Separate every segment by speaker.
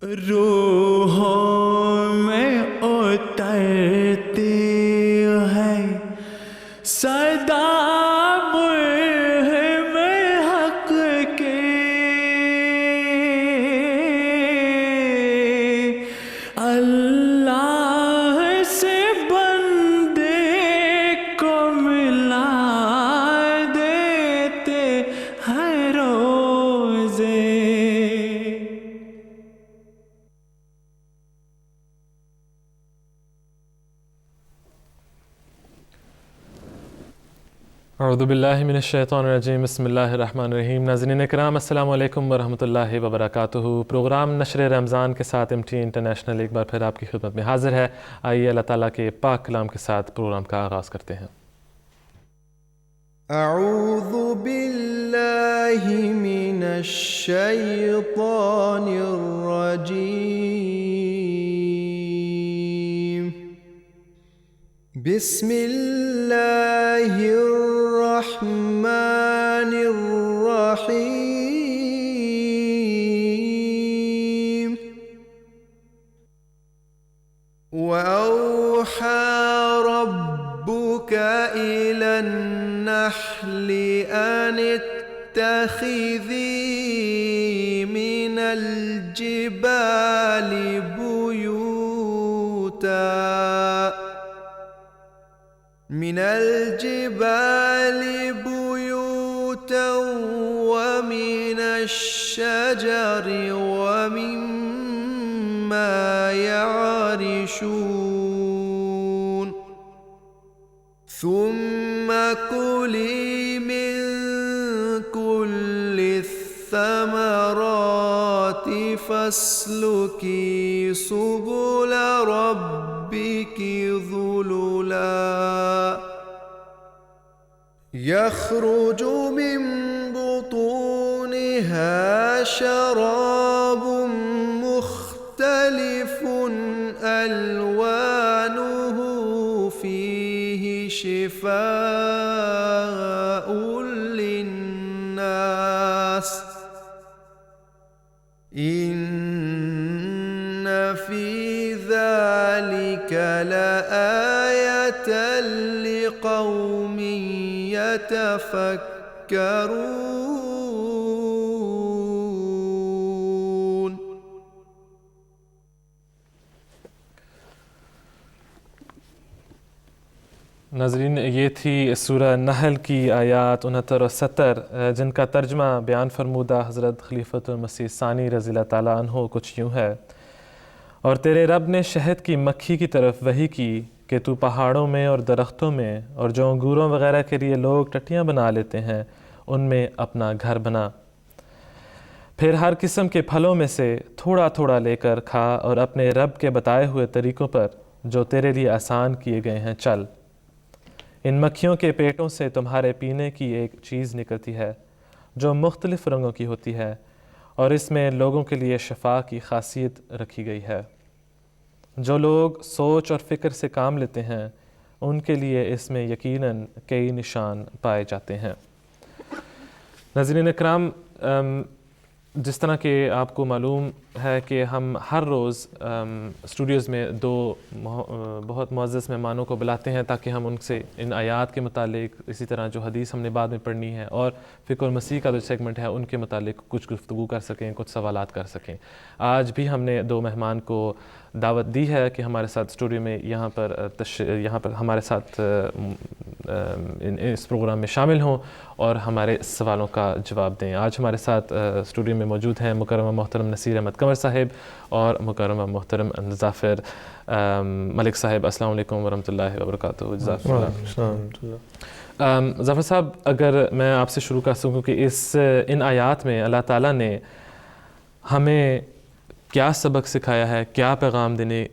Speaker 1: روحوں میں اترتی ہے صدا مرہم حق کی، اللہ سے بندے کو ملا دیتے ہر روزے۔
Speaker 2: اعوذ باللہ من الشیطان الرجیم، بسم اللہ الرحمن الرحیم۔ ناظرین کرام، السلام علیکم ورحمۃ اللہ وبرکاتہ۔ پروگرام نشر رمضان کے ساتھ MT انٹرنیشنل ایک بار پھر آپ کی خدمت میں حاضر ہے۔ آئیے اللہ تعالیٰ کے پاک کلام کے ساتھ پروگرام کا آغاز کرتے ہیں۔
Speaker 1: اعوذ باللہ من الشیطان الرجیم، بسم اللہ الرحمن الرحیم۔ وَأَوْحَى رَبُّكَ إِلَى النَّحْلِ أَنِ اتَّخِذِي مِنَ الْجِبَالِ بُيُوتًا وَمِنَ الشَّجَرِ وَمِمَّا يَعْرِشُونَ ثُمَّ كُلِي مِن كُلِّ الثَّمَرَاتِ فَاسْلُكِي سُبُلَ رَبِّكِ ذُلُلًا يَخْرُجُ مِن بُطُونِهَا شَرَابٌ مُخْتَلِفٌ أَلْوَانُهُ فِيهِ شِفَاءٌ لِلنَّاسِ إِنَّ فِي ذَلِكَ لَآيَةً لِقَوْمٍ يَتَفَكَّرُونَ۔
Speaker 2: ناظرین، یہ تھی سورہ نحل کی آیات 69 اور 70 جن کا ترجمہ بیان فرمودہ حضرت خلیفۃ المسیح ثانی رضی اللہ تعالیٰ عنہ کچھ یوں ہے: اور تیرے رب نے شہد کی مکھی کی طرف وحی کی کہ تو پہاڑوں میں اور درختوں میں اور جو انگوروں وغیرہ کے لیے لوگ ٹٹیاں بنا لیتے ہیں ان میں اپنا گھر بنا، پھر ہر قسم کے پھلوں میں سے تھوڑا تھوڑا لے کر کھا اور اپنے رب کے بتائے ہوئے طریقوں پر جو تیرے لیے آسان کیے گئے ہیں چل۔ ان مکھیوں کے پیٹوں سے تمہارے پینے کی ایک چیز نکلتی ہے جو مختلف رنگوں کی ہوتی ہے، اور اس میں لوگوں کے لیے شفا کی خاصیت رکھی گئی ہے۔ جو لوگ سوچ اور فکر سے کام لیتے ہیں ان کے لیے اس میں یقیناً کئی نشان پائے جاتے ہیں۔ ناظرین اکرام، جس طرح کہ آپ کو معلوم ہے کہ ہم ہر روز اسٹوڈیوز میں دو بہت معزز مہمانوں کو بلاتے ہیں تاکہ ہم ان سے ان آیات کے متعلق، اسی طرح جو حدیث ہم نے بعد میں پڑھنی ہے اور فقہ المسیح کا جو سیگمنٹ ہے ان کے متعلق کچھ گفتگو کر سکیں، کچھ سوالات کر سکیں۔ آج بھی ہم نے دو مہمان کو دعوت دی ہے کہ ہمارے ساتھ اسٹوڈیو میں یہاں پر ہمارے ساتھ اس پروگرام میں شامل ہوں اور ہمارے سوالوں کا جواب دیں۔ آج ہمارے ساتھ اسٹوڈیو میں موجود ہیں مکرمہ محترم نصیر احمد کنور صاحب اور مکرمہ محترم ظافر ملک صاحب۔ السلام علیکم ورحمۃ اللہ وبرکاتہ۔ ظافر صاحب، اگر میں آپ سے شروع کر سکوں کہ ان آیات میں اللہ تعالیٰ نے ہمیں کیا سبق سکھایا ہے، کیا پیغام دینے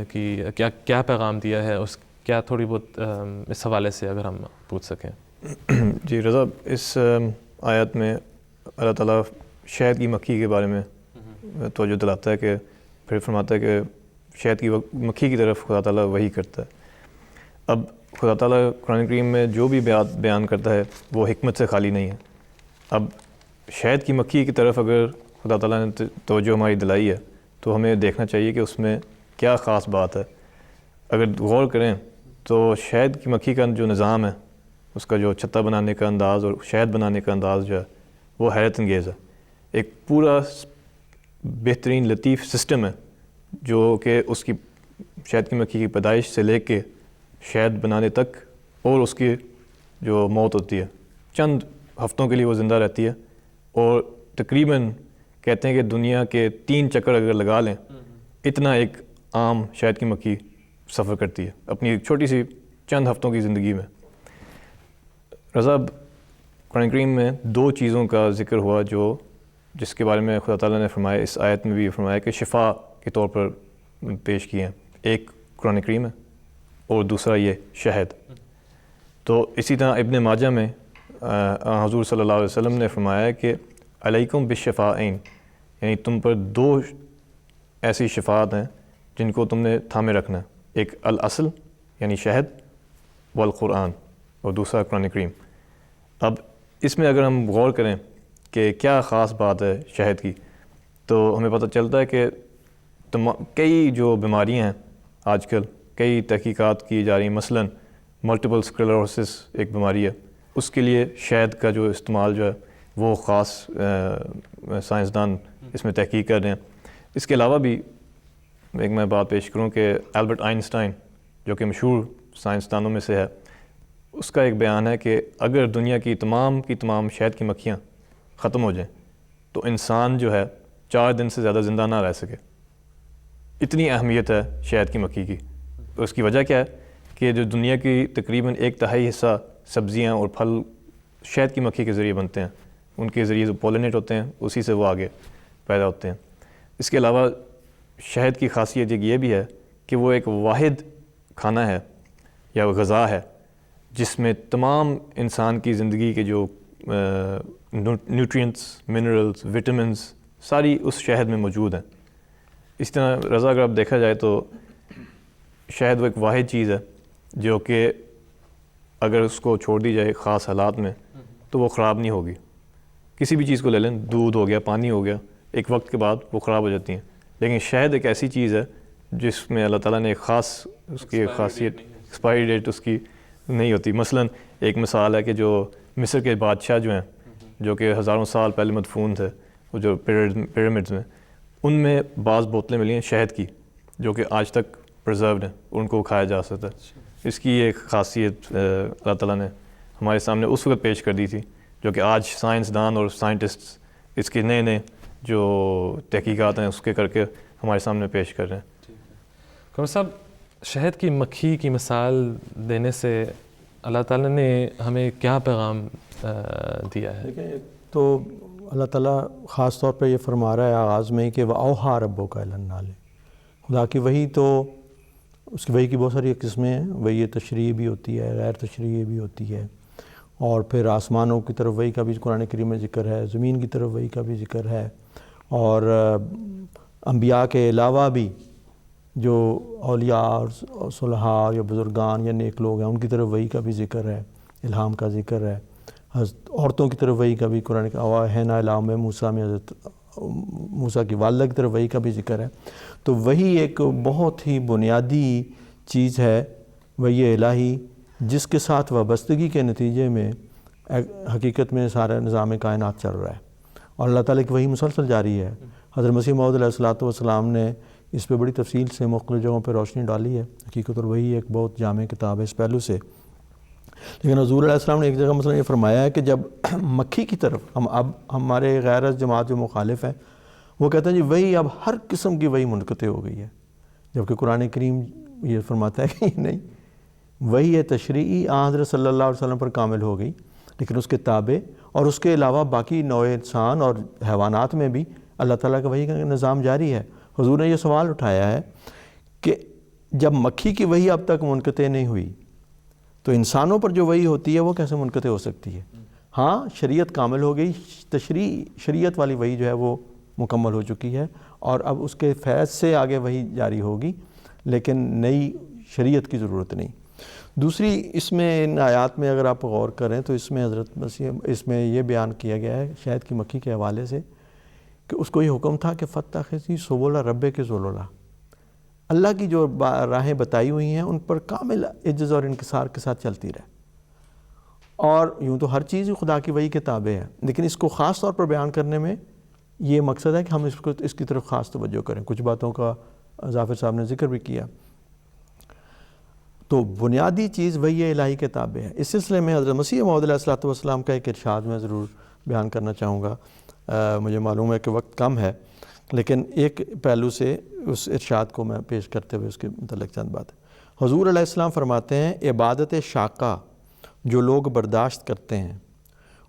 Speaker 2: کی کیا پیغام دیا ہے، کیا تھوڑی بہت اس حوالے سے اگر ہم پوچھ سکیں۔
Speaker 3: جی رضا، اس آیت میں اللہ تعالیٰ شہد کی مکھی کے بارے میں توجہ دلاتا ہے کہ پھر فرماتا ہے کہ شہد کی مکھی کی طرف خدا تعالیٰ وحی کرتا ہے۔ اب خدا تعالیٰ قرآن کریم میں جو بھی بیان کرتا ہے وہ حکمت سے خالی نہیں ہے۔ اب شہد کی مکھی کی طرف اگر خدا تعالیٰ نے توجہ ہماری دلائی ہے تو ہمیں دیکھنا چاہیے کہ اس میں کیا خاص بات ہے. اگر غور کریں تو شہد کی مکھی کا جو نظام ہے، اس کا جو چھتا بنانے کا انداز اور شہد بنانے کا انداز جو ہے وہ حیرت انگیز ہے. ایک پورا بہترین لطیف سسٹم ہے جو کہ اس کی شہد کی مکھی کی پیدائش سے لے کے شہد بنانے تک اور اس کی جو موت ہوتی ہے. چند ہفتوں کے لیے وہ زندہ رہتی ہے اور تقریباً کہتے ہیں کہ دنیا کے 3 چکر اگر لگا لیں اتنا ایک عام شہد کی مکھی سفر کرتی ہے اپنی ایک چھوٹی سی چند ہفتوں کی زندگی میں. رضا، قرآن کریم میں 2 چیزوں کا ذکر ہوا جس کے بارے میں خدا تعالیٰ نے فرمایا، اس آیت میں بھی فرمایا کہ شفا کے طور پر پیش کیے ہیں. ایک قرآن کریم ہے اور دوسرا یہ شہد. تو اسی طرح ابن ماجہ میں حضور صلی اللہ علیہ وسلم نے فرمایا کہ علیکم بالشفاءین، یعنی تم پر 2 ایسی شفاعت ہیں جن کو تم نے تھامے رکھنا ہے. ایک الاصل یعنی شہد، والقرآن، اور دوسرا قرآن کریم. اب اس میں اگر ہم غور کریں کہ کیا خاص بات ہے شہد کی، تو ہمیں پتہ چلتا ہے کہ کئی جو بیماریاں ہیں آج کل کئی تحقیقات کی جا رہی ہیں. مثلاً ملٹیپل اسکلیروسس ایک بیماری ہے، اس کے لیے شہد کا جو استعمال جو ہے وہ خاص سائنسدان اس میں تحقیق کر رہے ہیں. اس کے علاوہ بھی ایک میں بات پیش کروں کہ البرٹ آئنسٹائن جو کہ مشہور سائنسدانوں میں سے ہے، اس کا ایک بیان ہے کہ اگر دنیا کی تمام شہد کی مکھیاں ختم ہو جائیں تو انسان جو ہے 4 دن سے زیادہ زندہ نہ رہ سکے. اتنی اہمیت ہے شہد کی مکھی کی. اس کی وجہ کیا ہے کہ جو دنیا کی تقریباً 1/3 حصہ سبزیاں اور پھل شہد کی مکھی کے ذریعے بنتے ہیں. ان کے ذریعے جو پولینیٹ ہوتے ہیں اسی سے وہ آگے پیدا ہوتے ہیں. اس کے علاوہ شہد کی خاصیت یہ بھی ہے کہ وہ ایک واحد کھانا ہے یا غذا ہے جس میں تمام انسان کی زندگی کے جو نیوٹرینٹس، منرلز، وٹامنز ساری اس شہد میں موجود ہیں. اس طرح رضا اگر آپ دیکھا جائے تو شہد وہ ایک واحد چیز ہے جو کہ اگر اس کو چھوڑ دی جائے خاص حالات میں تو وہ خراب نہیں ہوگی. کسی بھی چیز کو لے لیں، دودھ ہو گیا، پانی ہو گیا، ایک وقت کے بعد وہ خراب ہو جاتی ہیں. لیکن شہد ایک ایسی چیز ہے جس میں اللہ تعالیٰ نے ایک خاص اس کی ایک خاصیت، ایکسپائری ڈیٹ اس کی نہیں ہوتی. مثلاً ایک مثال ہے کہ جو مصر کے بادشاہ جو ہیں جو کہ ہزاروں سال پہلے مدفون تھے، وہ جو پیرامڈز میں، ان میں بعض بوتلیں ملی ہیں شہد کی جو کہ آج تک پرزروڈ ہیں، ان کو کھایا جا سکتا ہے. اس کی ایک خاصیت اللہ تعالیٰ نے ہمارے سامنے اس وقت پیش کر دی تھی جو کہ آج سائنسدان اور سائنٹسٹ اس کے نئے جو تحقیقات ہیں اس کے کر کے ہمارے سامنے پیش کر رہے ہیں.
Speaker 2: قمر صاحب، شہد کی مکھی کی مثال دینے سے اللہ تعالیٰ نے ہمیں کیا پیغام دیا ہے؟
Speaker 4: دیکھیں، تو اللہ تعالیٰ خاص طور پہ یہ فرما رہا ہے آغاز میں کہ وَأَوْحَىٰ رَبُّكَ إِلَى النَّحْلِ. خدا کی وحی تو اس کی وحی کی بہت ساری قسمیں ہیں. وحی تشریعی بھی ہوتی ہے، غیر تشریعی بھی ہوتی ہے، اور پھر آسمانوں کی طرف وحی کا بھی قرآن کریم میں ذکر ہے، زمین کی طرف وحی کا بھی ذکر ہے، اور انبیاء کے علاوہ بھی جو اولیاء اور صلحاء یا بزرگان یا نیک لوگ ہیں ان کی طرف وحی کا بھی ذکر ہے، الہام کا ذکر ہے. عورتوں کی طرف وحی کا بھی قرآن کا اوحینا الی ام موسیٰ میں حضرت موسیٰ کی والدہ کی طرف وحی کا بھی ذکر ہے. تو وحی ایک بہت ہی بنیادی چیز ہے، وحی الہی، جس کے ساتھ وابستگی کے نتیجے میں حقیقت میں سارا نظام کائنات چل رہا ہے، اور اللہ تعالیٰ کی وحی مسلسل جاری ہے. حضرت مسیح موعود علیہ الصلوۃ والسلام نے اس پہ بڑی تفصیل سے مختلف جگہوں پہ روشنی ڈالی ہے. حقیقت اور وحی ایک بہت جامع کتاب ہے اس پہلو سے. لیکن حضور علیہ السلام نے ایک جگہ مثلا یہ فرمایا ہے کہ جب مکھی کی طرف اب ہمارے غیر جماعت جو مخالف ہیں وہ کہتے ہیں جی وحی اب ہر قسم کی وحی منقطع ہو گئی ہے، جبکہ قرآن کریم یہ فرماتا ہے کہ نہیں، وحی تشریعی حضرت صلی اللہ علیہ وسلم پر کامل ہو گئی، لیکن اس کے تابع اور اس کے علاوہ باقی نوع انسان اور حیوانات میں بھی اللہ تعالیٰ کا وحی کا نظام جاری ہے. حضور نے یہ سوال اٹھایا ہے کہ جب مکھی کی وحی اب تک منقطع نہیں ہوئی تو انسانوں پر جو وحی ہوتی ہے وہ کیسے منقطع ہو سکتی ہے؟ ہاں، شریعت کامل ہو گئی، شریعت والی وحی جو ہے وہ مکمل ہو چکی ہے، اور اب اس کے فیض سے آگے وحی جاری ہوگی، لیکن نئی شریعت کی ضرورت نہیں. دوسری اس میں ان آیات میں اگر آپ غور کریں تو اس میں حضرت مسیح اس میں یہ بیان کیا گیا ہے شہد کی مکھی کے حوالے سے کہ اس کو یہ حکم تھا کہ فتخذی سبل ربک ذللا، اللہ کی جو راہیں بتائی ہوئی ہیں ان پر کامل عجز اور انکسار کے ساتھ چلتی رہے. اور یوں تو ہر چیز خدا کی وحی کے تابع ہے، لیکن اس کو خاص طور پر بیان کرنے میں یہ مقصد ہے کہ ہم اس کی طرف خاص توجہ کریں. کچھ باتوں کا ظافر صاحب نے ذکر بھی کیا. تو بنیادی چیز وحی الہی کے تابع ہے. اس سلسلے میں حضرت مسیح موعود علیہ الصلوۃ والسلام کا ایک ارشاد میں ضرور بیان کرنا چاہوں گا. مجھے معلوم ہے کہ وقت کم ہے، لیکن ایک پہلو سے اس ارشاد کو میں پیش کرتے ہوئے اس کے متعلق چند باتیں. حضور علیہ السلام فرماتے ہیں عبادت شاقہ جو لوگ برداشت کرتے ہیں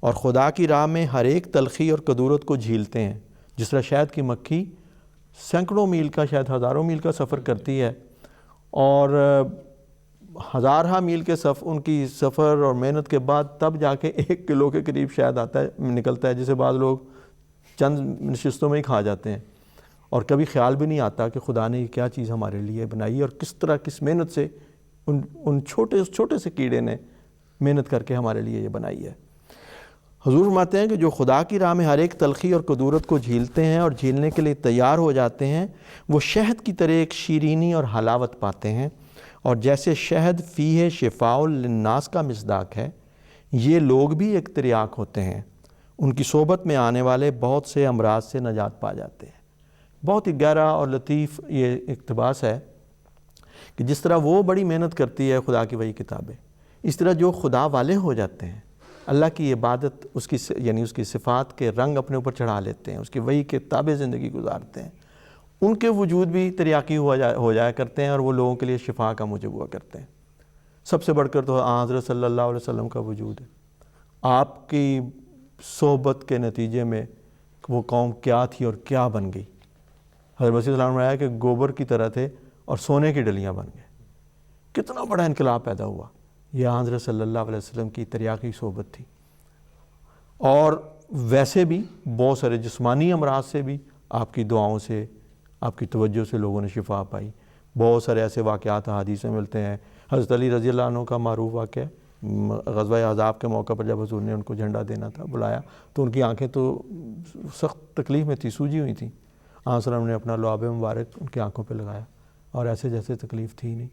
Speaker 4: اور خدا کی راہ میں ہر ایک تلخی اور کدورت کو جھیلتے ہیں، جس طرح شہد کی مکھی سینکڑوں میل کا شاید ہزاروں میل کا سفر کرتی ہے اور ہزارہ میل کے ان کی سفر اور محنت کے بعد تب جا کے 1 کلو کے قریب شہد نکلتا ہے، جسے بعض لوگ چند نشستوں میں ہی کھا جاتے ہیں، اور کبھی خیال بھی نہیں آتا کہ خدا نے یہ کیا چیز ہمارے لیے بنائی ہے اور کس طرح کس محنت سے ان چھوٹے سے کیڑے نے محنت کر کے ہمارے لیے یہ بنائی ہے. حضور فرماتے ہیں کہ جو خدا کی راہ میں ہر ایک تلخی اور کدورت کو جھیلتے ہیں اور جھیلنے کے لیے تیار ہو جاتے ہیں، وہ شہد کی طرح ایک شیرینی اور حلاوت پاتے ہیں، اور جیسے شہد فیہ شفاء للناس کا مصداق ہے، یہ لوگ بھی ایک تریاق ہوتے ہیں. ان کی صحبت میں آنے والے بہت سے امراض سے نجات پا جاتے ہیں. بہت ہی گہرا اور لطیف یہ اقتباس ہے کہ جس طرح وہ بڑی محنت کرتی ہے خدا کی وحی کتابیں، اس طرح جو خدا والے ہو جاتے ہیں، اللہ کی عبادت اس کی صفات کے رنگ اپنے اوپر چڑھا لیتے ہیں، اس کی وحی کے تابع زندگی گزارتے ہیں، ان کے وجود بھی تریاقی ہو جایا کرتے ہیں اور وہ لوگوں کے لیے شفا کا موجب ہوا کرتے ہیں. سب سے بڑھ کر تو حضرت صلی اللہ علیہ وسلم کا وجود ہے. آپ کی صحبت کے نتیجے میں وہ قوم کیا تھی اور کیا بن گئی. حضرت مسیح السلام نے آیا کہ گوبر کی طرح تھے اور سونے کی ڈلیاں بن گئے. کتنا بڑا انقلاب پیدا ہوا. یہ حضرت صلی اللہ علیہ وسلم کی تریاقی صحبت تھی. اور ویسے بھی بہت سارے جسمانی امراض سے بھی آپ کی دعاؤں سے، آپ کی توجہ سے لوگوں نے شفا پائی. بہت سارے ایسے واقعات حدیث میں ملتے ہیں. حضرت علی رضی اللہ عنہ کا معروف واقعہ، غزوہ احزاب کے موقع پر جب حضور نے ان کو جھنڈا دینا تھا بلایا تو ان کی آنکھیں تو سخت تکلیف میں تھی، سوجی ہوئی تھیں. آن وسلم نے اپنا لعاب مبارک ان کی آنکھوں پہ لگایا اور ایسے جیسے تکلیف تھی نہیں.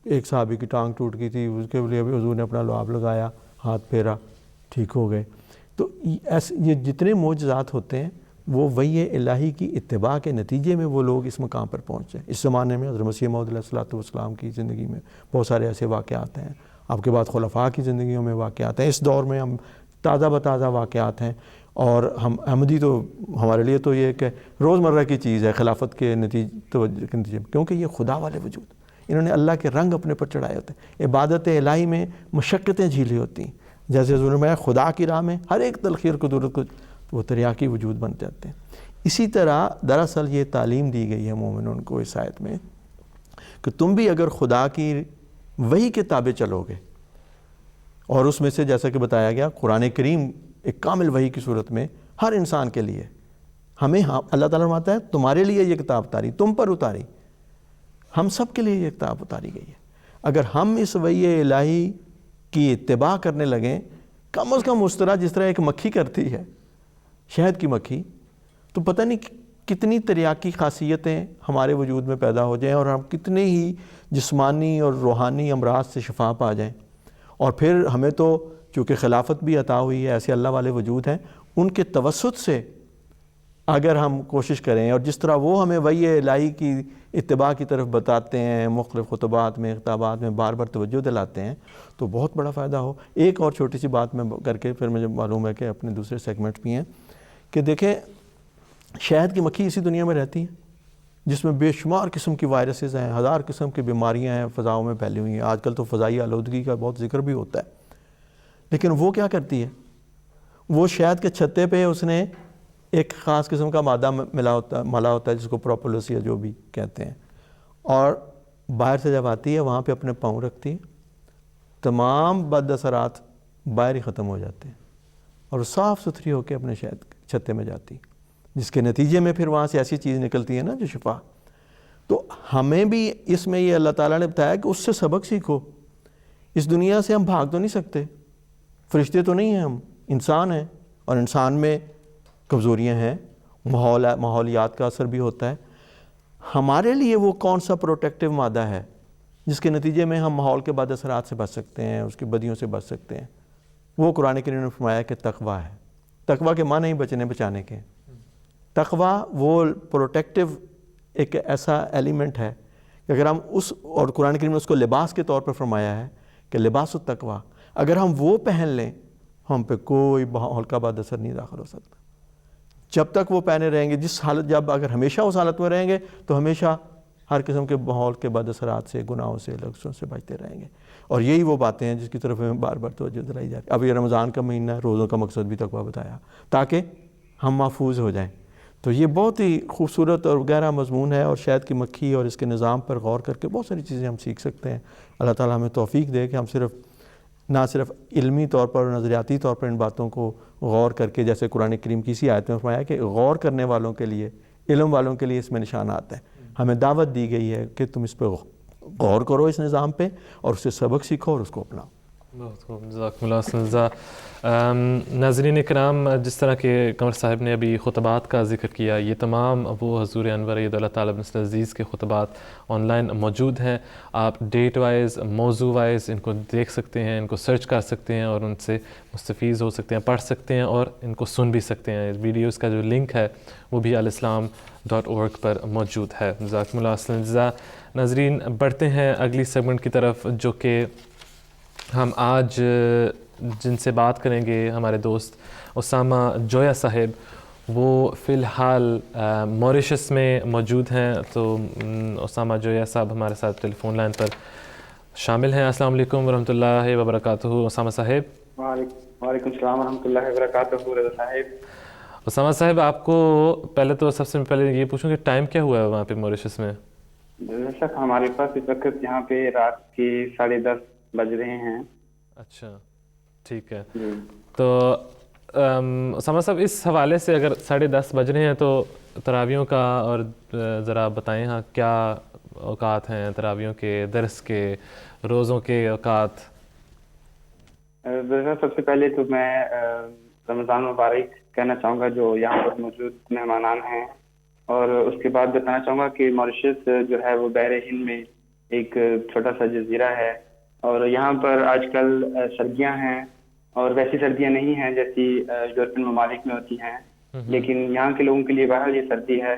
Speaker 4: ایک صحابی کی ٹانگ ٹوٹ گئی تھی، اس کے لیے بھی حضور نے اپنا لعاب لگایا، ہاتھ پھیرا، ٹھیک ہو گئے. تو یہ جتنے معجزات ہوتے ہیں وہ وحی الہی کی اتباع کے نتیجے میں وہ لوگ اس مقام پر پہنچے. اس زمانے میں حضرت مسیح موعود علیہ الصلوۃ والسلام کی زندگی میں بہت سارے ایسے واقعات ہیں. آپ کے بعد خلفاء کی زندگیوں میں واقعات ہیں. اس دور میں ہم تازہ بتازہ واقعات ہیں. اور ہم احمدی تو ہمارے لیے تو یہ کہ روزمرہ کی چیز ہے خلافت کے نتیجے میں، کیونکہ یہ خدا والے وجود، انہوں نے اللہ کے رنگ اپنے پر چڑھائے ہوتے ہیں. عبادت الہی میں مشقتیں جھیلی ہوتی ہیں، جیسے حضور نے خدا کی راہ میں ہر ایک تلخی اور کدورت کو وہ تریاقی وجود بن جاتے ہیں. اسی طرح دراصل یہ تعلیم دی گئی ہے مومنوں کو اس آیت میں کہ تم بھی اگر خدا کی وحی کے تابع چلو گے، اور اس میں سے جیسا کہ بتایا گیا قرآن کریم ایک کامل وحی کی صورت میں ہر انسان کے لیے، ہمیں اللہ تعالیٰ فرماتا ہے تمہارے لیے یہ کتاب اتاری، تم پر اتاری، ہم سب کے لیے یہ کتاب اتاری گئی ہے. اگر ہم اس وحی الہی کی اتباع کرنے لگیں، کم از کم اس طرح جس طرح ایک مکھی کرتی ہے، شہد کی مکھی، تو پتہ نہیں کتنی تریاقی خاصیتیں ہمارے وجود میں پیدا ہو جائیں اور ہم کتنے ہی جسمانی اور روحانی امراض سے شفا پا جائیں. اور پھر ہمیں تو چونکہ خلافت بھی عطا ہوئی ہے، ایسے اللہ والے وجود ہیں، ان کے توسط سے اگر ہم کوشش کریں اور جس طرح وہ ہمیں وحی الہی کی اتباع کی طرف بتاتے ہیں، مختلف خطبات میں، خطابات میں بار بار توجہ دلاتے ہیں، تو بہت بڑا فائدہ ہو. ایک اور چھوٹی سی بات میں کر کے پھر مجھے معلوم ہے کہ اپنے دوسرے سیگمنٹ بھی ہیں کہ دیکھیں شہد کی مکھی اسی دنیا میں رہتی ہے جس میں بے شمار قسم کی وائرسز ہیں، ہزار قسم کی بیماریاں ہیں فضاؤں میں پھیلی ہوئی ہیں. آج کل تو فضائی آلودگی کا بہت ذکر بھی ہوتا ہے، لیکن وہ کیا کرتی ہے؟ وہ شہد کے چھتے پہ اس نے ایک خاص قسم کا مادہ ملا ہوتا ہے جس کو پروپولس یا جو بھی کہتے ہیں، اور باہر سے جب آتی ہے وہاں پہ اپنے پاؤں رکھتی ہے، تمام بد اثرات باہر ہی ختم ہو جاتے ہیں اور صاف ستھری ہو کے اپنے شہد چھتے میں جاتی ہے، جس کے نتیجے میں پھر وہاں سے ایسی چیز نکلتی ہے نا جو شفا. تو ہمیں بھی اس میں یہ اللہ تعالیٰ نے بتایا کہ اس سے سبق سیکھو. اس دنیا سے ہم بھاگ تو نہیں سکتے، فرشتے تو نہیں ہیں، ہم انسان ہیں، اور انسان میں کمزوریاں ہیں، ماحولیات کا اثر بھی ہوتا ہے. ہمارے لیے وہ کون سا پروٹیکٹیو مادہ ہے جس کے نتیجے میں ہم ماحول کے بعد اثرات سے بچ سکتے ہیں، اس کی بدیوں سے بچ سکتے ہیں؟ وہ قرآن کریم نے فرمایا کہ تقویٰ ہے. تقویٰ کے معنی نہیں بچانے کے. تقویٰ وہ پروٹیکٹیو ایک ایسا ایلیمنٹ ہے کہ اگر ہم اور قرآن کریم نے اس کو لباس کے طور پر فرمایا ہے کہ لباس التقویٰ، اگر ہم وہ پہن لیں ہم پہ کوئی ماحول کا بد اثر نہیں داخل ہو سکتا. جب تک وہ پہنے رہیں گے، جب اگر ہمیشہ اس حالت میں رہیں گے تو ہمیشہ ہر قسم کے ماحول کے بد اثرات سے، گناہوں سے، لغزشوں سے بچتے رہیں گے. اور یہی وہ باتیں ہیں جس کی طرف ہمیں بار بار توجہ دلائی جاتی ہے. اب یہ رمضان کا مہینہ ہے، روزوں کا مقصد بھی تقویٰ بتایا تاکہ ہم محفوظ ہو جائیں. تو یہ بہت ہی خوبصورت اور گہرا مضمون ہے، اور شہد کی مکھی اور اس کے نظام پر غور کر کے بہت ساری چیزیں ہم سیکھ سکتے ہیں. اللہ تعالیٰ ہمیں توفیق دے کہ ہم نہ صرف علمی طور پر اور نظریاتی طور پر ان باتوں کو غور کر کے، جیسے قرآن کریم کی اسی آیت میں فرمایا کہ غور کرنے والوں کے لیے، علم والوں کے لیے اس میں نشانات ہیں. ہمیں دعوت دی گئی ہے کہ تم اس پہ غور کرو، اس نظام پہ، اور اس سے سبق سیکھو اور اس کو اپناؤ.
Speaker 2: بہت خوب، جزاکم اللہ خیر. ناظرین کرام، جس طرح کہ قمر صاحب نے ابھی خطبات کا ذکر کیا، یہ تمام وہ حضور انور ایت اللہ تعالیٰ بن عزیز کے خطبات آن لائن موجود ہیں. آپ ڈیٹ وائز، موضوع وائز ان کو دیکھ سکتے ہیں، ان کو سرچ کر سکتے ہیں اور ان سے مستفیض ہو سکتے ہیں، پڑھ سکتے ہیں اور ان کو سن بھی سکتے ہیں. ویڈیوز کا جو لنک ہے وہ بھی alislam.org پر موجود ہے. جزاکم اللہ خیر. ناظرین، بڑھتے ہیں اگلی سیگمنٹ کی طرف، جو کہ ہم آج جن سے بات کریں گے، ہمارے دوست اسامہ جویا صاحب. وہ فی الحال موریشس میں موجود ہیں. تو اسامہ جویا صاحب ہمارے ساتھ ٹیلی فون لائن پر شامل ہیں. السلام علیکم ورحمۃ اللہ وبرکاتہ. اسامہ صاحب.
Speaker 5: وعلیکم السلام ورحمۃ اللہ وبرکاتہ. رضا صاحب.
Speaker 2: اسامہ صاحب، آپ کو پہلے تو سب سے پہلے یہ پوچھوں کہ ٹائم کیا ہوا ہے وہاں پہ موریشس میں؟
Speaker 5: دراصل ہمارے پاس اس وقت یہاں پہ رات کے 10:30 بج رہے ہیں.
Speaker 2: اچھا، ٹھیک ہے. تو اسامہ صاحب، اس حوالے سے اگر 10:30 بج رہے ہیں تو تراویحوں کا اور ذرا بتائیں ہاں کیا اوقات ہیں تراویحوں کے، درس کے، روزوں کے اوقات؟
Speaker 5: سب سے پہلے تو میں رمضان مبارک کہنا چاہوں گا جو یہاں پر موجود مہمانان ہیں، اور اس کے بعد بتانا چاہوں گا کہ موریشس جو ہے وہ بحر ہند میں ایک چھوٹا سا جزیرہ ہے، اور یہاں پر آج کل سردیاں ہیں، اور ویسی سردیاں نہیں ہیں جیسی یورپین ممالک میں ہوتی ہیں، لیکن یہاں کے لوگوں کے لیے بہرحال یہ سردی ہے.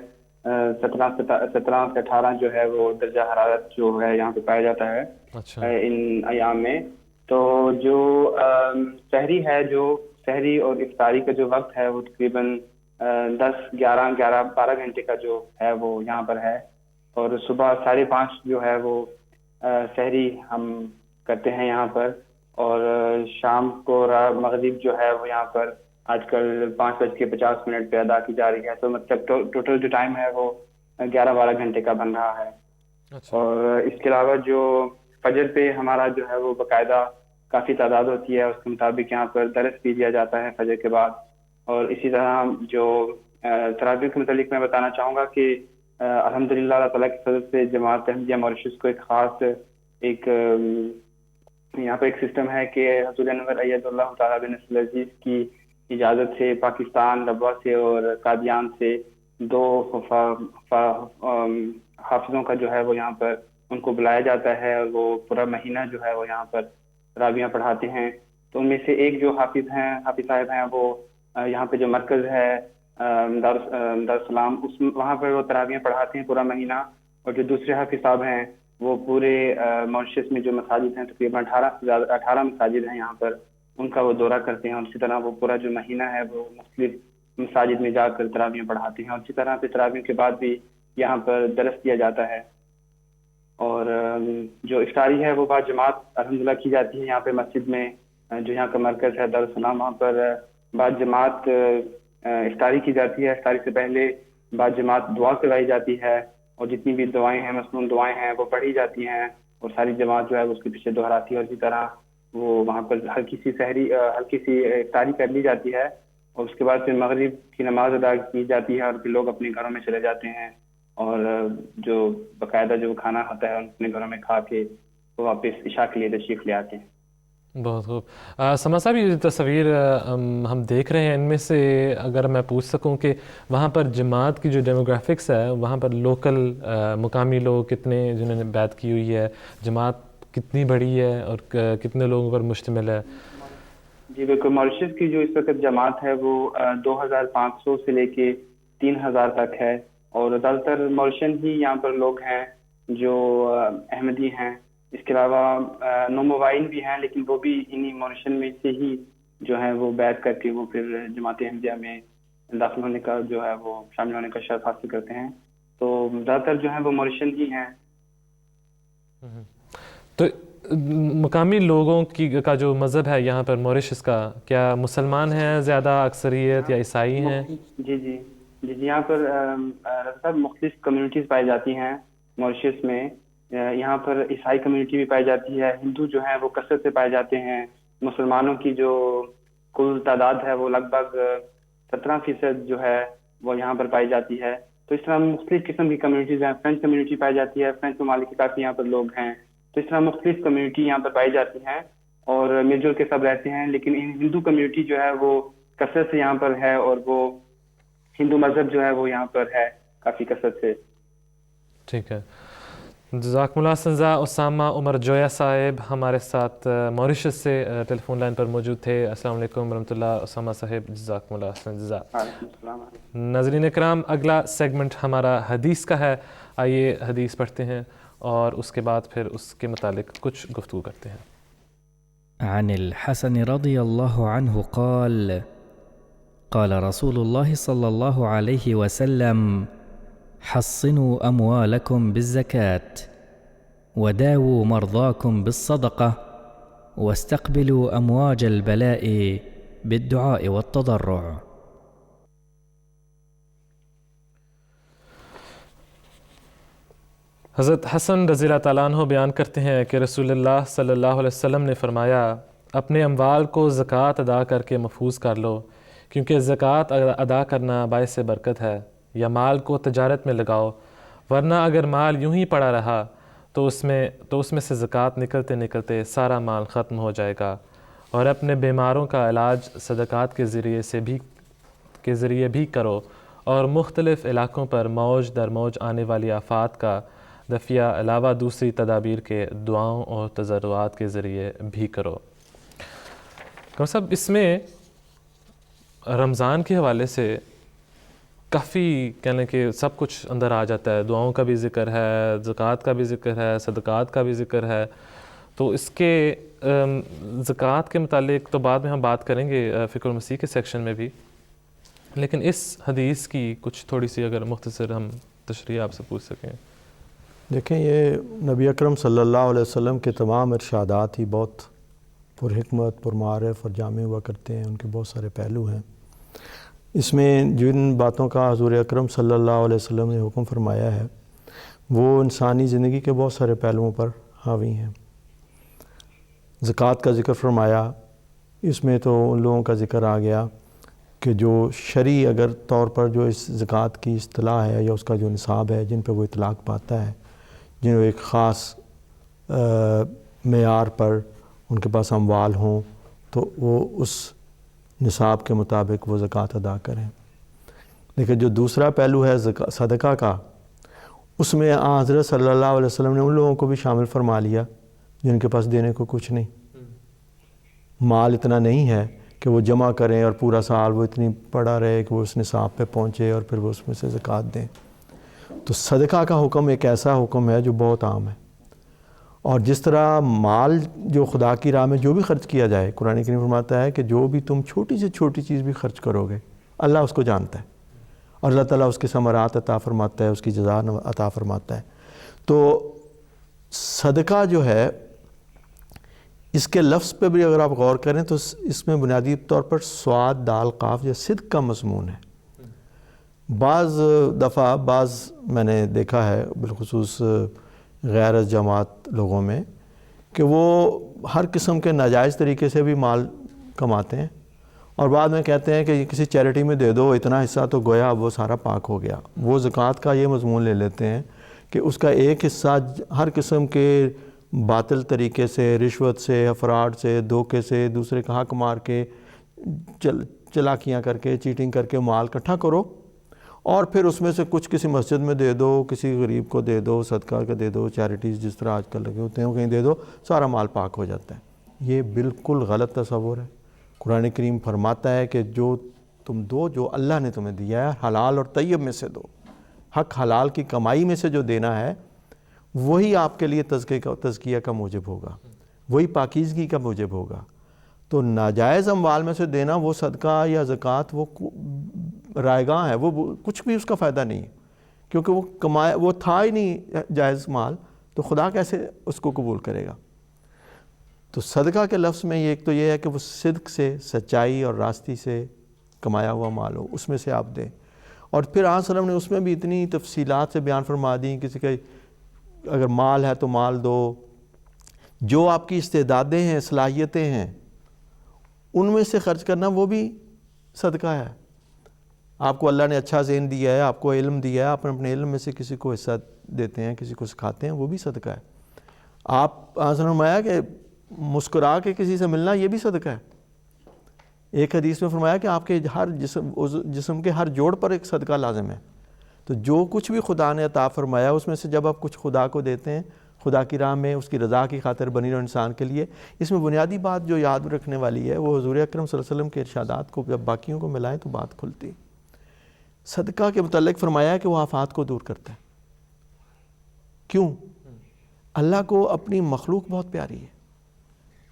Speaker 5: 17 سے 18 جو ہے وہ درجہ حرارت جو ہے یہاں پہ پایا جاتا ہے ان ایام میں. تو جو سحری ہے، جو سحری اور افطاری کا جو وقت ہے وہ تقریباً 12 گھنٹے کا جو ہے وہ یہاں پر ہے، اور صبح 5:30 جو ہے وہ سحری ہم کرتے ہیں یہاں پر، اور شام کو مغرب جو ہے وہ یہاں پر آج کل 5:50 پہ ادا کی جا رہی ہے. تو مطلب ٹوٹل جو ٹائم ہے وہ 11-12 گھنٹے کا بن رہا ہے. اور اس کے علاوہ جو فجر پہ ہمارا جو ہے وہ باقاعدہ کافی تعداد ہوتی ہے، اس کے مطابق یہاں پر درس بھی دیا جاتا ہے فجر کے بعد. اور اسی طرح جو تراویح کے متعلق میں بتانا چاہوں گا کہ الحمدللہ اللہ تعالیٰ کی فضل سے جماعت احمدیہ موریشس کو ایک خاص یہاں پہ ایک سسٹم ہے کہ حضور انور ایت اللہ تعالیٰ بن عزیز کی اجازت سے پاکستان، لبوا سے اور قادیان سے 2 حافظوں کا جو ہے وہ یہاں پر ان کو بلایا جاتا ہے، اور وہ پورا مہینہ جو ہے وہ یہاں پر تراویحیں پڑھاتے ہیں. تو ان میں سے ایک جو حافظ صاحب ہیں وہ یہاں پہ جو مرکز ہے دارالسلام، وہاں پر وہ تراویحیں پڑھاتے ہیں پورا مہینہ. اور جو دوسرے حافظ صاحب ہیں وہ پورے موریشس میں جو مساجد ہیں تقریباً 18 مساجد ہیں یہاں پر، ان کا وہ دورہ کرتے ہیں. اور اسی طرح وہ پورا جو مہینہ ہے وہ مختلف مساجد میں جا کر تراویحیں پڑھاتے ہیں. اور اسی طرح پہ تراویح کے بعد بھی یہاں پر درس دیا جاتا ہے. اور جو افطاری ہے وہ بعد جماعت الحمدللہ کی جاتی ہے یہاں پہ مسجد میں، جو یہاں کا مرکز ہے دارالسلام، وہاں پر بعد جماعت افطاری کی جاتی ہے. افطاری سے پہلے بعد جماعت دعا کروائی جاتی ہے، اور جتنی بھی دعائیں ہیں، مصنون دعائیں ہیں، وہ پڑھی جاتی ہیں، اور ساری جماعت جو ہے اس کے پیچھے دہراتی ہے. اور اسی طرح وہ وہاں پر ہلکی سی افطاری کر لی جاتی ہے، اور اس کے بعد پھر مغرب کی نماز ادا کی جاتی ہے، اور پھر لوگ اپنے گھروں میں چلے جاتے ہیں، اور جو باقاعدہ جو کھانا ہوتا ہے اپنے گھروں میں کھا کے وہ واپس عشاء کے لیے تشریف لے آتے ہیں.
Speaker 2: بہت خوب. سما صاحب یہ تصویر ہم دیکھ رہے ہیں، ان میں سے اگر میں پوچھ سکوں کہ وہاں پر جماعت کی جو ڈیموگرافکس ہے وہاں پر لوکل مقامی لوگ کتنے جنہوں نے بیعت کی ہوئی ہے، جماعت کتنی بڑی ہے اور کتنے لوگوں پر مشتمل ہے؟
Speaker 5: جی بالکل، ماریشس کی جو اس وقت جماعت ہے وہ 2500 سے لے کے 3000 تک ہے، اور زیادہ تر ماریشین ہی یہاں پر لوگ ہیں جو احمدی ہیں. اس کے علاوہ نوموائن بھی ہیں، لیکن وہ بھی انہی ماریشین میں سے ہی جو ہے وہ بیعت کر کے وہ پھر جماعت احمدیہ میں داخل ہونے کا جو ہے وہ شامل ہونے کا شرف حاصل کرتے ہیں. تو زیادہ تر جو ہے وہ ماریشین ہی ہیں.
Speaker 2: تو مقامی لوگوں کا جو مذہب ہے یہاں پر موریشس کا، کیا مسلمان ہیں زیادہ اکثریت یا عیسائی ہیں؟
Speaker 5: جی یہاں پر سب مختلف کمیونٹیز پائی جاتی ہیں موریشس میں. یہاں پر عیسائی کمیونٹی بھی پائی جاتی ہے، ہندو جو ہیں وہ کثرت سے پائے جاتے ہیں. مسلمانوں کی جو کل تعداد ہے وہ لگ بھگ 17% جو ہے وہ یہاں پر پائی جاتی ہے. تو اس طرح مختلف قسم کی کمیونٹیز ہیں. فرینچ کمیونٹی پائی جاتی ہے، فرینچ ممالک کے کافی یہاں پر لوگ ہیں. تو اس طرح مختلف کمیونٹی یہاں پر پائی جاتی ہیں اور مل جل کے سب رہتے ہیں. لیکن ہندو کمیونٹی جو ہے وہ کثرت سے یہاں پر ہے، اور وہ ہندو مذہب جو ہے وہ یہاں پر ہے کافی کثرت سے.
Speaker 2: ٹھیک ہے، جزاکم اللہ. سنزا اسامہ عمر جویا صاحب ہمارے ساتھ موریشس سے ٹیلی فون لائن پر موجود تھے. السلام علیکم ورحمۃ اللہ. اسامہ صاحب جزاکم اللہ سنزا. ناظرین اکرام، اگلا سیگمنٹ ہمارا حدیث کا ہے. آئیے حدیث پڑھتے ہیں اور اس کے بعد پھر اس کے متعلق کچھ گفتگو کرتے ہیں.
Speaker 6: عن الحسن رضی اللہ عنہ قال قال رسول اللہ صلی اللہ علیہ وسلم حصنوا أموالكم بالزكاة وداووا مرضاكم بالصدقة واستقبلوا أمواج البلاء بالدعاء والتضرع.
Speaker 2: حضرت حسن رضی اللہ تعالیٰ عنہ بیان کرتے ہیں کہ رسول اللہ صلی اللہ علیہ وسلم نے فرمایا، اپنے اموال کو زکوٰۃ ادا کر کے محفوظ کر لو، کیونکہ زکوٰۃ ادا کرنا باعث برکت ہے. یا مال کو تجارت میں لگاؤ، ورنہ اگر مال یوں ہی پڑا رہا تو اس میں سے زکوٰۃ نکلتے نکلتے سارا مال ختم ہو جائے گا. اور اپنے بیماروں کا علاج صدقات کے ذریعے بھی کرو، اور مختلف علاقوں پر موج در موج آنے والی آفات کا دفعہ علاوہ دوسری تدابیر کے دعاؤں اور تضرعات کے ذریعے بھی کرو. صاحب اس میں رمضان کے حوالے سے کافی کہنے کہ سب کچھ اندر آ جاتا ہے. دعاؤں کا بھی ذکر ہے، زکوٰۃ کا بھی ذکر ہے، صدقات کا بھی ذکر ہے. تو اس کے زکوٰۃ کے متعلق تو بعد میں ہم بات کریں گے فقہ المسیح کے سیکشن میں بھی، لیکن اس حدیث کی کچھ تھوڑی سی اگر مختصر ہم تشریح آپ سے پوچھ سکیں.
Speaker 4: دیکھیں، یہ نبی اکرم صلی اللہ علیہ وسلم کے تمام ارشادات ہی بہت پرحکمت، پرمعارف اور جامع ہوا کرتے ہیں. ان کے بہت سارے پہلو ہیں. اس میں جن باتوں کا حضور اکرم صلی اللہ علیہ وسلم نے حکم فرمایا ہے وہ انسانی زندگی کے بہت سارے پہلوؤں پر حاوی ہیں. زکوٰۃ کا ذکر فرمایا، اس میں تو ان لوگوں کا ذکر آ گیا کہ جو شرعی اگر طور پر جو اس زکوٰۃ کی اصطلاح ہے یا اس کا جو نصاب ہے، جن پہ وہ اطلاق پاتا ہے، جن کو ایک خاص معیار پر ان کے پاس اموال ہوں، تو وہ اس نصاب کے مطابق وہ زکوٰۃ ادا کریں. لیکن جو دوسرا پہلو ہے صدقہ کا، اس میں حضرت صلی اللہ علیہ وسلم نے ان لوگوں کو بھی شامل فرما لیا جن کے پاس دینے کو کچھ نہیں، مال اتنا نہیں ہے کہ وہ جمع کریں اور پورا سال وہ اتنی پڑا رہے کہ وہ اس نصاب پہ پہنچے اور پھر وہ اس میں سے زکوٰۃ دیں. تو صدقہ کا حکم ایک ایسا حکم ہے جو بہت عام ہے. اور جس طرح مال جو خدا کی راہ میں جو بھی خرچ کیا جائے، قرآن کریم فرماتا ہے کہ جو بھی تم چھوٹی سے چھوٹی چیز بھی خرچ کرو گے اللہ اس کو جانتا ہے، اور اللہ تعالیٰ اس کے ثمرات عطا فرماتا ہے، اس کی جزا عطا فرماتا ہے. تو صدقہ جو ہے، اس کے لفظ پہ بھی اگر آپ غور کریں تو اس میں بنیادی طور پر صاد دال قاف یا صدق کا مضمون ہے. بعض دفعہ میں نے دیکھا ہے بالخصوص غیر از جماعت لوگوں میں کہ وہ ہر قسم کے ناجائز طریقے سے بھی مال کماتے ہیں اور بعد میں کہتے ہیں کہ یہ کسی چیریٹی میں دے دو، اتنا حصہ تو گویا وہ سارا پاک ہو گیا. وہ زکوٰۃ کا یہ مضمون لے لیتے ہیں کہ اس کا ایک حصہ ہر قسم کے باطل طریقے سے، رشوت سے، فراڈ سے، دھوکے سے، دوسرے کا حق مار کے، چلاکیاں کر کے، چیٹنگ کر کے مال اکٹھا کرو اور پھر اس میں سے کچھ کسی مسجد میں دے دو، کسی غریب کو دے دو، صدقہ کا دے دو، چیریٹیز جس طرح آج کل لگے ہوتے ہیں کہیں دے دو، سارا مال پاک ہو جاتا ہے۔ یہ بالکل غلط تصور ہے۔ قرآن کریم فرماتا ہے کہ جو تم دو، جو اللہ نے تمہیں دیا ہے، حلال اور طیب میں سے دو۔ حق حلال کی کمائی میں سے جو دینا ہے وہی آپ کے لیے تزکیہ کا موجب ہوگا، وہی پاکیزگی کا موجب ہوگا۔ تو ناجائز اموال میں سے دینا، وہ صدقہ یا زکوٰۃ، وہ رائگاں ہے، وہ کچھ بھی اس کا فائدہ نہیں ہے، کیونکہ وہ تھا ہی نہیں جائز مال، تو خدا کیسے اس کو قبول کرے گا؟ تو صدقہ کے لفظ میں ایک تو یہ ہے کہ وہ صدق سے، سچائی اور راستی سے کمایا ہوا مال ہو، اس میں سے آپ دیں۔ اور پھر آن صلی اللہ علیہ وسلم نے اس میں بھی اتنی تفصیلات سے بیان فرما دی، کسی کا اگر مال ہے تو مال دو، جو آپ کی استعدادیں ہیں، صلاحیتیں ہیں، ان میں سے خرچ کرنا وہ بھی صدقہ ہے۔ آپ کو اللہ نے اچھا ذہن دیا ہے، آپ کو علم دیا ہے، آپ اپنے علم میں سے کسی کو حصہ دیتے ہیں، کسی کو سکھاتے ہیں، وہ بھی صدقہ ہے۔ آپ آن صلی اللہ علیہ وسلم نے فرمایا کہ مسکرا کے کسی سے ملنا، یہ بھی صدقہ ہے۔ ایک حدیث میں فرمایا کہ آپ کے ہر جسم کے ہر جوڑ پر ایک صدقہ لازم ہے۔ تو جو کچھ بھی خدا نے عطا فرمایا اس میں سے جب آپ کچھ خدا کو دیتے ہیں، خدا کی راہ میں، اس کی رضا کی خاطر بنی رہو انسان کے لیے، اس میں بنیادی بات جو یاد رکھنے والی ہے وہ حضور اکرم صلی اللہ علیہ وسلم کے ارشادات کو جب باقیوں کو ملائیں تو بات کھلتی۔ صدقہ کے متعلق فرمایا ہے کہ وہ آفات کو دور کرتا ہے۔ کیوں؟ اللہ کو اپنی مخلوق بہت پیاری ہے۔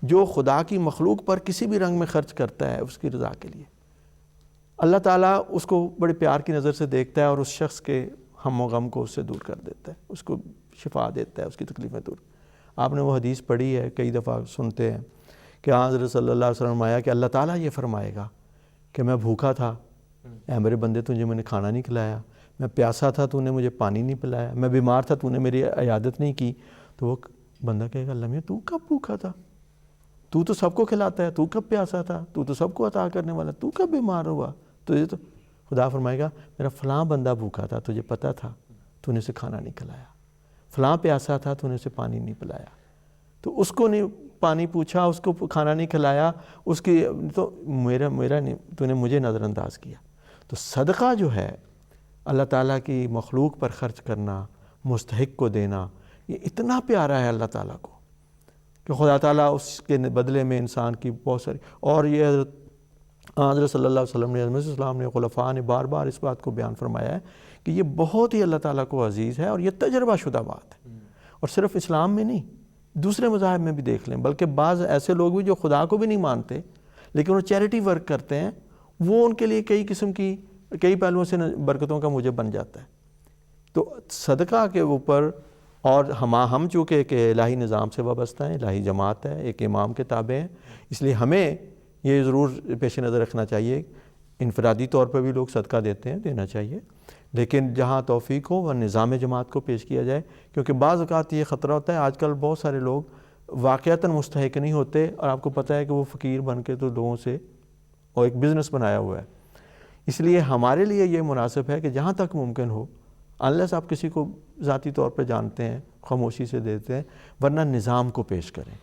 Speaker 4: جو خدا کی مخلوق پر کسی بھی رنگ میں خرچ کرتا ہے اس کی رضا کے لیے، اللہ تعالیٰ اس کو بڑے پیار کی نظر سے دیکھتا ہے اور اس شخص کے ہم و غم کو اس سے دور کر دیتا ہے، اس کو شفا دیتا ہے، اس کی تکلیفیں دور۔ آپ نے وہ حدیث پڑھی ہے، کئی دفعہ سنتے ہیں کہ حضرت صلی اللہ علیہ وسلم آیا کہ اللہ تعالیٰ یہ فرمائے گا کہ میں بھوکا تھا، اے میرے بندے تجھے میں نے کھانا نہیں کھلایا، میں پیاسا تھا تو نے مجھے پانی نہیں پلایا، میں بیمار تھا تو نے میری عیادت نہیں کی۔ تو وہ بندہ کہے گا اللہ میاں تو کب بھوکا تھا؟ تو سب کو کھلاتا ہے، تو کب پیاسا تھا؟ تو سب کو عطا کرنے والا، تو کب بیمار ہوا؟ تو یہ تو خدا فرمائے گا میرا فلاں بندہ بھوکا تھا، تجھے پتہ تھا، تو نے اسے کھانا نہیں کھلایا، فلاں پیاسا تھا، تو نے اسے پانی نہیں پلایا، تو اس کو نہیں پانی پوچھا، اس کو کھانا نہیں کھلایا، اس کی تو میرا نہیں، تو نے مجھے نظر انداز کیا۔ تو صدقہ جو ہے اللہ تعالیٰ کی مخلوق پر خرچ کرنا، مستحق کو دینا، یہ اتنا پیارا ہے اللہ تعالیٰ کو کہ خدا تعالیٰ اس کے بدلے میں انسان کی بہت ساری، اور یہ حضرت صلی اللہ علیہ وسلم نے، حضرت السلام نے، خلفاء نے بار بار اس بات کو بیان فرمایا ہے کہ یہ بہت ہی اللہ تعالیٰ کو عزیز ہے اور یہ تجربہ شدہ بات ہے۔ اور صرف اسلام میں نہیں، دوسرے مذاہب میں بھی دیکھ لیں، بلکہ بعض ایسے لوگ بھی جو خدا کو بھی نہیں مانتے لیکن وہ چیریٹی ورک کرتے ہیں، وہ ان کے لیے کئی قسم کی کئی پہلوؤں سے برکتوں کا موجب بن جاتا ہے۔ تو صدقہ کے اوپر، اور ہم چونکہ ایک الہی نظام سے وابستہ ہیں، الہی جماعت ہے، ایک امام کے تابع ہیں، اس لیے ہمیں یہ ضرور پیش نظر رکھنا چاہیے، انفرادی طور پر بھی لوگ صدقہ دیتے ہیں، دینا چاہیے، لیکن جہاں توفیق ہو وہ نظام جماعت کو پیش کیا جائے، کیونکہ بعض اوقات یہ خطرہ ہوتا ہے، آج کل بہت سارے لوگ واقعتاً مستحق نہیں ہوتے اور آپ کو پتہ ہے کہ وہ فقیر بن کے تو لوگوں سے اور ایک بزنس بنایا ہوا ہے۔ اس لیے ہمارے لیے یہ مناسب ہے کہ جہاں تک ممکن ہو، انلیس آپ کسی کو ذاتی طور پہ جانتے ہیں، خاموشی سے دیتے ہیں، ورنہ نظام کو پیش کریں۔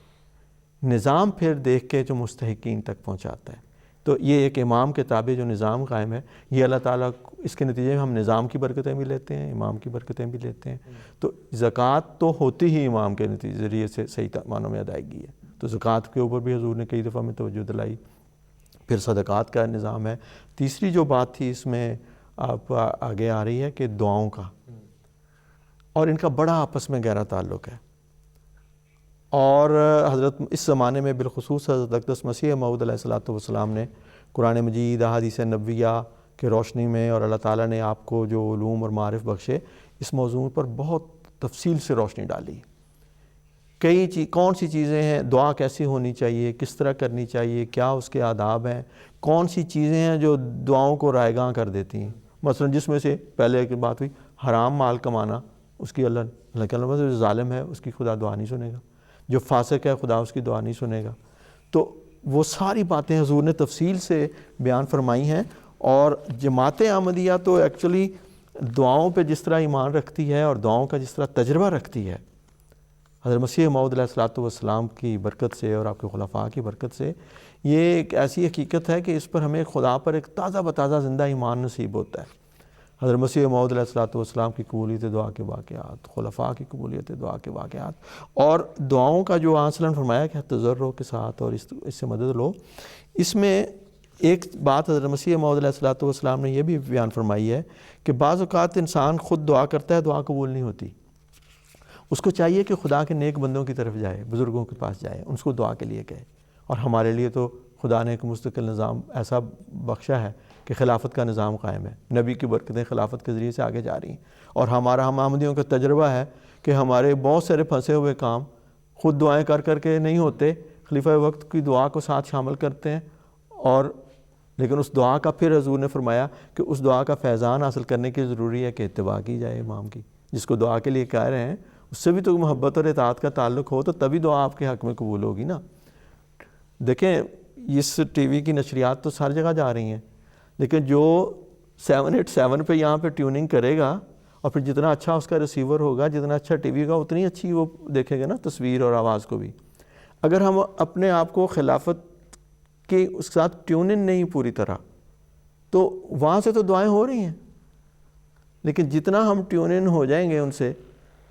Speaker 4: نظام پھر دیکھ کے جو مستحقین تک پہنچاتا ہے۔ تو یہ ایک امام کے تابع جو نظام قائم ہے، یہ اللہ تعالیٰ اس کے نتیجے میں ہم نظام کی برکتیں بھی لیتے ہیں، امام کی برکتیں بھی لیتے ہیں۔ تو زکوٰۃ تو ہوتی ہی امام کے ذریعے سے صحیح معنوں میں ادائیگی ہے، تو زکوٰۃ کے اوپر بھی حضور نے کئی دفعہ میں توجہ دلائی۔ پھر صدقات کا نظام ہے۔ تیسری جو بات تھی اس میں آپ آگے آ رہی ہے کہ دعاؤں کا، اور ان کا بڑا آپس میں گہرا تعلق ہے، اور حضرت اس زمانے میں بالخصوص حضرت اقدس مسیح موعود علیہ السلام نے قرآن مجید، احادیث نبویہ کے روشنی میں، اور اللہ تعالیٰ نے آپ کو جو علوم اور معارف بخشے، اس موضوع پر بہت تفصیل سے روشنی ڈالی۔ کون سی چیزیں ہیں، دعا کیسی ہونی چاہیے، کس طرح کرنی چاہیے، کیا اس کے آداب ہیں، کون سی چیزیں ہیں جو دعاؤں کو رائگاں کر دیتی ہیں۔ مثلا جس میں سے پہلے کی بات ہوئی حرام مال کمانا، اس کی اللہ کے جو ظالم ہے اس کی خدا دعا نہیں سنے گا، جو فاسق ہے خدا اس کی دعا نہیں سنے گا۔ تو وہ ساری باتیں حضور نے تفصیل سے بیان فرمائی ہیں، اور جماعت احمدیہ تو ایکچولی دعاؤں پہ جس طرح ایمان رکھتی ہے اور دعاؤں کا جس طرح تجربہ رکھتی ہے، حضرت مسیح موعود علیہ الصلوۃ والسلام کی برکت سے اور آپ کے خلفاء کی برکت سے یہ ایک ایسی حقیقت ہے کہ اس پر ہمیں خدا پر ایک تازہ بتازہ زندہ ایمان نصیب ہوتا ہے۔ حضرت مسیح موعود علیہ الصلوۃ والسلام کی قبولیت دعا کے واقعات، خلفاء کی قبولیت دعا کے واقعات، اور دعاؤں کا جو آنسلاً فرمایا کہ تضرع کے ساتھ اور اس سے مدد لو، اس میں ایک بات حضرت مسیح موعود علیہ الصلوۃ والسلام نے یہ بھی بیان فرمائی ہے کہ بعض اوقات انسان خود دعا کرتا ہے، دعا قبول نہیں ہوتی، اس کو چاہیے کہ خدا کے نیک بندوں کی طرف جائے، بزرگوں کے پاس جائے، ان کو دعا کے لیے کہے۔ اور ہمارے لیے تو خدا نے ایک مستقل نظام ایسا بخشا ہے کہ خلافت کا نظام قائم ہے، نبی کی برکتیں خلافت کے ذریعے سے آگے جا رہی ہیں، اور ہمارا ہم احمدیوں کا تجربہ ہے کہ ہمارے بہت سارے پھنسے ہوئے کام خود دعائیں کر کر کے نہیں ہوتے، خلیفہ وقت کی دعا کو ساتھ شامل کرتے ہیں، اور لیکن اس دعا کا پھر حضور نے فرمایا کہ اس دعا کا فیضان حاصل کرنے کی ضروری ہے کہ اتباع کی جائے امام کی، جس کو دعا کے لیے کہہ رہے ہیں اس سے بھی تو محبت اور اطاعت کا تعلق ہو تو تبھی دعا آپ کے حق میں قبول ہوگی نا۔ دیکھیں اس ٹی وی کی نشریات تو ہر جگہ جا رہی ہیں، لیکن جو 787 پہ یہاں پہ ٹیوننگ کرے گا اور پھر جتنا اچھا اس کا ریسیور ہوگا، جتنا اچھا ٹی وی ہوگا، اتنی اچھی وہ دیکھے گا نا تصویر اور آواز کو بھی۔ اگر ہم اپنے آپ کو خلافت کے اس کے ساتھ ٹیونن نہیں پوری طرح، تو وہاں سے تو دعائیں ہو رہی ہیں، لیکن جتنا ہم ٹیونن ہو جائیں گے ان سے،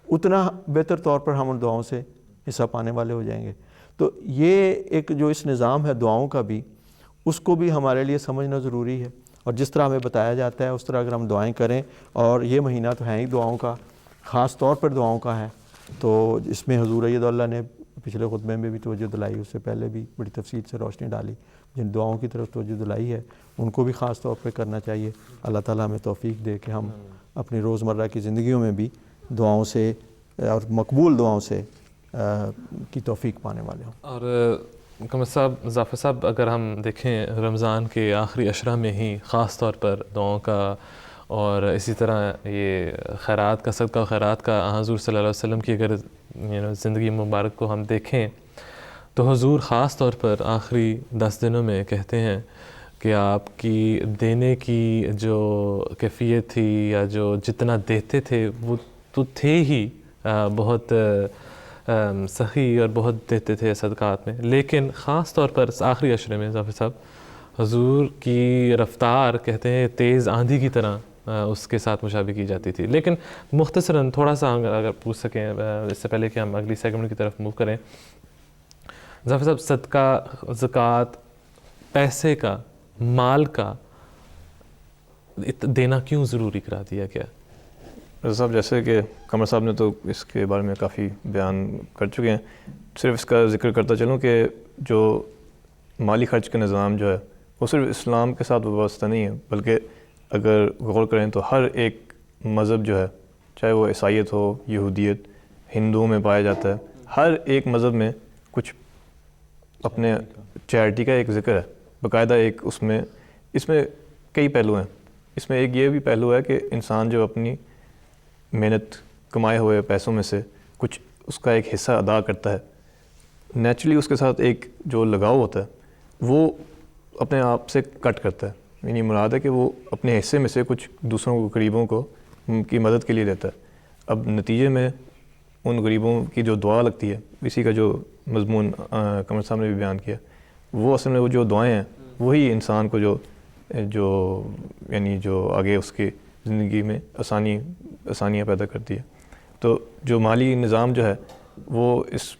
Speaker 4: اتنا بہتر طور پر ہم ان دعاؤں سے حصہ پانے والے ہو جائیں گے۔ تو یہ ایک جو اس نظام ہے دعاؤں کا بھی، اس کو بھی ہمارے لیے سمجھنا ضروری ہے، اور جس طرح ہمیں بتایا جاتا ہے اس طرح اگر ہم دعائیں کریں، اور یہ مہینہ تو ہے ہی دعاؤں کا، خاص طور پر دعاؤں کا ہے، تو اس میں حضور ایدہ اللہ نے پچھلے خطبے میں بھی توجہ دلائی، اس سے پہلے بھی بڑی تفصیل سے روشنی ڈالی، جن دعاؤں کی طرف توجہ دلائی ہے ان کو بھی خاص طور پہ کرنا چاہیے۔ اللہ تعالیٰ ہمیں توفیق دے کہ ہم اپنی روزمرہ کی زندگیوں میں بھی دعاؤں سے اور مقبول دعاؤں سے کی توفیق پانے والے ہوں۔
Speaker 2: اور قمر صاحب، ظافر صاحب، اگر ہم دیکھیں رمضان کے آخری عشرہ میں ہی خاص طور پر دعاؤں کا، اور اسی طرح یہ خیرات کا، صدقہ و خیرات کا، حضور صلی اللہ علیہ وسلم کی اگر زندگی مبارک کو ہم دیکھیں تو حضور خاص طور پر آخری 10 دنوں میں کہتے ہیں کہ آپ کی دینے کی جو کیفیت تھی یا جو جتنا دیتے تھے وہ تو تھے ہی بہت سخی اور بہت دیتے تھے صدقات میں، لیکن خاص طور پر آخری عشرے میں ظافر صاحب حضور کی رفتار کہتے ہیں تیز آندھی کی طرح اس کے ساتھ مشابہ کی جاتی تھی۔ لیکن مختصراً تھوڑا سا اگر پوچھ سکیں اس سے پہلے کہ ہم اگلی سیگمنٹ کی طرف موو کریں، ظافر صاحب صدقہ، زکوٰۃ، پیسے کا، مال کا دینا کیوں ضروری کرا دیا گیا؟
Speaker 3: رضا صاحب، جیسے کہ قمر صاحب نے تو اس کے بارے میں کافی بیان کر چکے ہیں، صرف اس کا ذکر کرتا چلوں کہ جو مالی خرچ کا نظام جو ہے وہ صرف اسلام کے ساتھ وابستہ نہیں ہے، بلکہ اگر غور کریں تو ہر ایک مذہب جو ہے، چاہے وہ عیسائیت ہو، یہودیت، ہندوؤں میں پایا جاتا ہے، ہر ایک مذہب میں کچھ اپنے چیریٹی کا ایک ذکر ہے باقاعدہ۔ ایک اس میں کئی پہلو ہیں۔ اس میں ایک یہ بھی پہلو ہے کہ انسان جو اپنی محنت کمائے ہوئے پیسوں میں سے کچھ اس کا ایک حصہ ادا کرتا ہے، نیچرلی اس کے ساتھ ایک جو لگاؤ ہوتا ہے وہ اپنے آپ سے کٹ کرتا ہے، یعنی مراد ہے کہ وہ اپنے حصے میں سے کچھ دوسروں کو، غریبوں کو کی مدد کے لیے دیتا ہے۔ اب نتیجے میں ان غریبوں کی جو دعا لگتی ہے، اسی کا جو مضمون قمر صاحب نے بھی بیان کیا، وہ اصل میں وہ جو دعائیں ہیں وہی انسان کو جو آگے اس کی زندگی میں آسانیاں پیدا کرتی ہے۔ تو جو مالی نظام جو ہے وہ اس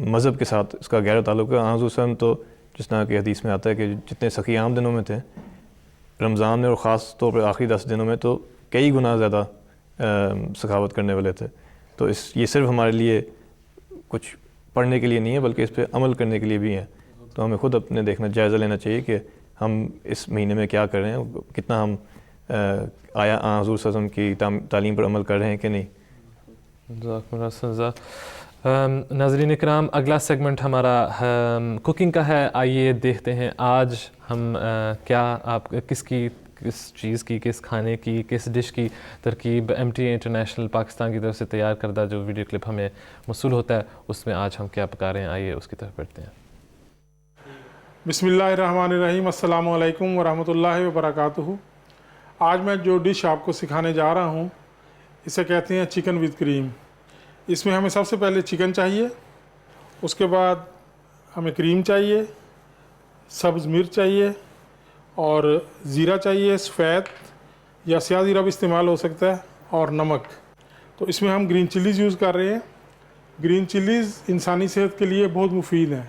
Speaker 3: مذہب کے ساتھ اس کا گہرا تعلق ہے۔ حضور صلی اللہ علیہ وسلم تو جس طرح کہ حدیث میں آتا ہے کہ جتنے سخی عام دنوں میں تھے، رمضان میں اور خاص طور پر آخری 10 دنوں میں تو کئی گنا زیادہ سخاوت کرنے والے تھے۔ تو یہ صرف ہمارے لیے کچھ پڑھنے کے لیے نہیں ہے بلکہ اس پہ عمل کرنے کے لیے بھی ہے۔ تو ہمیں خود اپنے جائزہ لینا چاہیے کہ ہم اس مہینے میں کیا کر رہے ہیں، کتنا ہم آیا حضور صلی اللہ علیہ وسلم کی تعلیم پر عمل کر رہے ہیں کہ نہیں۔
Speaker 2: ناظرین اکرام، اگلا سیگمنٹ ہمارا کوکنگ کا ہے۔ آئیے دیکھتے ہیں آج ہم آپ کس چیز کی، کس کھانے کی، کس ڈش کی ترکیب MTA انٹرنیشنل پاکستان کی طرف سے تیار کردہ جو ویڈیو کلپ ہمیں موصول ہوتا ہے اس میں آج ہم کیا پکا رہے ہیں، آئیے اس کی طرف بڑھتے ہیں۔
Speaker 7: بسم اللہ الرحمن الرحیم، السلام علیکم ورحمۃ اللہ وبرکاتہ۔ آج میں جو ڈش آپ کو سکھانے جا رہا ہوں اسے کہتے ہیں چکن وتھ کریم۔ اس میں ہمیں سب سے پہلے چکن چاہیے، اس کے بعد ہمیں کریم چاہیے، سبز مرچ چاہیے اور زیرہ چاہیے، سفید یا سیاہ زیرہ بھی استعمال ہو سکتا ہے، اور نمک۔ تو اس میں ہم گرین چلیز یوز کر رہے ہیں۔ گرین چلیز انسانی صحت کے لیے بہت مفید ہیں۔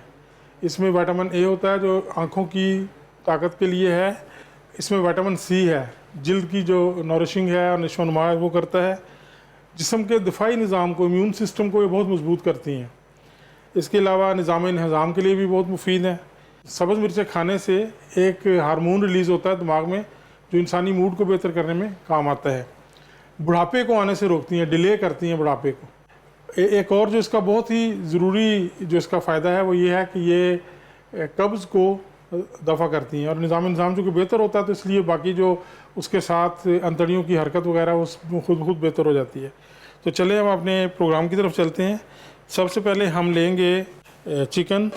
Speaker 7: اس میں وٹامن اے ہوتا ہے جو آنکھوں کی طاقت کے لیے ہے، اس میں وٹامن سی ہے، جلد کی جو نورشنگ ہے اور نشو و نما وہ کرتا ہے، جسم کے دفاعی نظام کو، امیون سسٹم کو یہ بہت مضبوط کرتی ہیں۔ اس کے علاوہ نظام انہضام کے لیے بھی بہت مفید ہیں۔ سبز مرچیں کھانے سے ایک ہارمون ریلیز ہوتا ہے دماغ میں جو انسانی موڈ کو بہتر کرنے میں کام آتا ہے، بڑھاپے کو آنے سے روکتی ہیں، ڈیلے کرتی ہیں بڑھاپے کو۔ ایک اور جو اس کا بہت ہی ضروری جو اس کا فائدہ ہے وہ یہ ہے کہ یہ قبض کو دفع کرتی ہیں، اور نظام انضام جو کہ بہتر ہوتا ہے تو اس لیے باقی جو اس کے ساتھ انتڑیوں کی حرکت وغیرہ اس خود بہتر ہو جاتی ہے۔ تو چلیں ہم اپنے پروگرام کی طرف چلتے ہیں۔ سب سے پہلے ہم لیں گے چکن،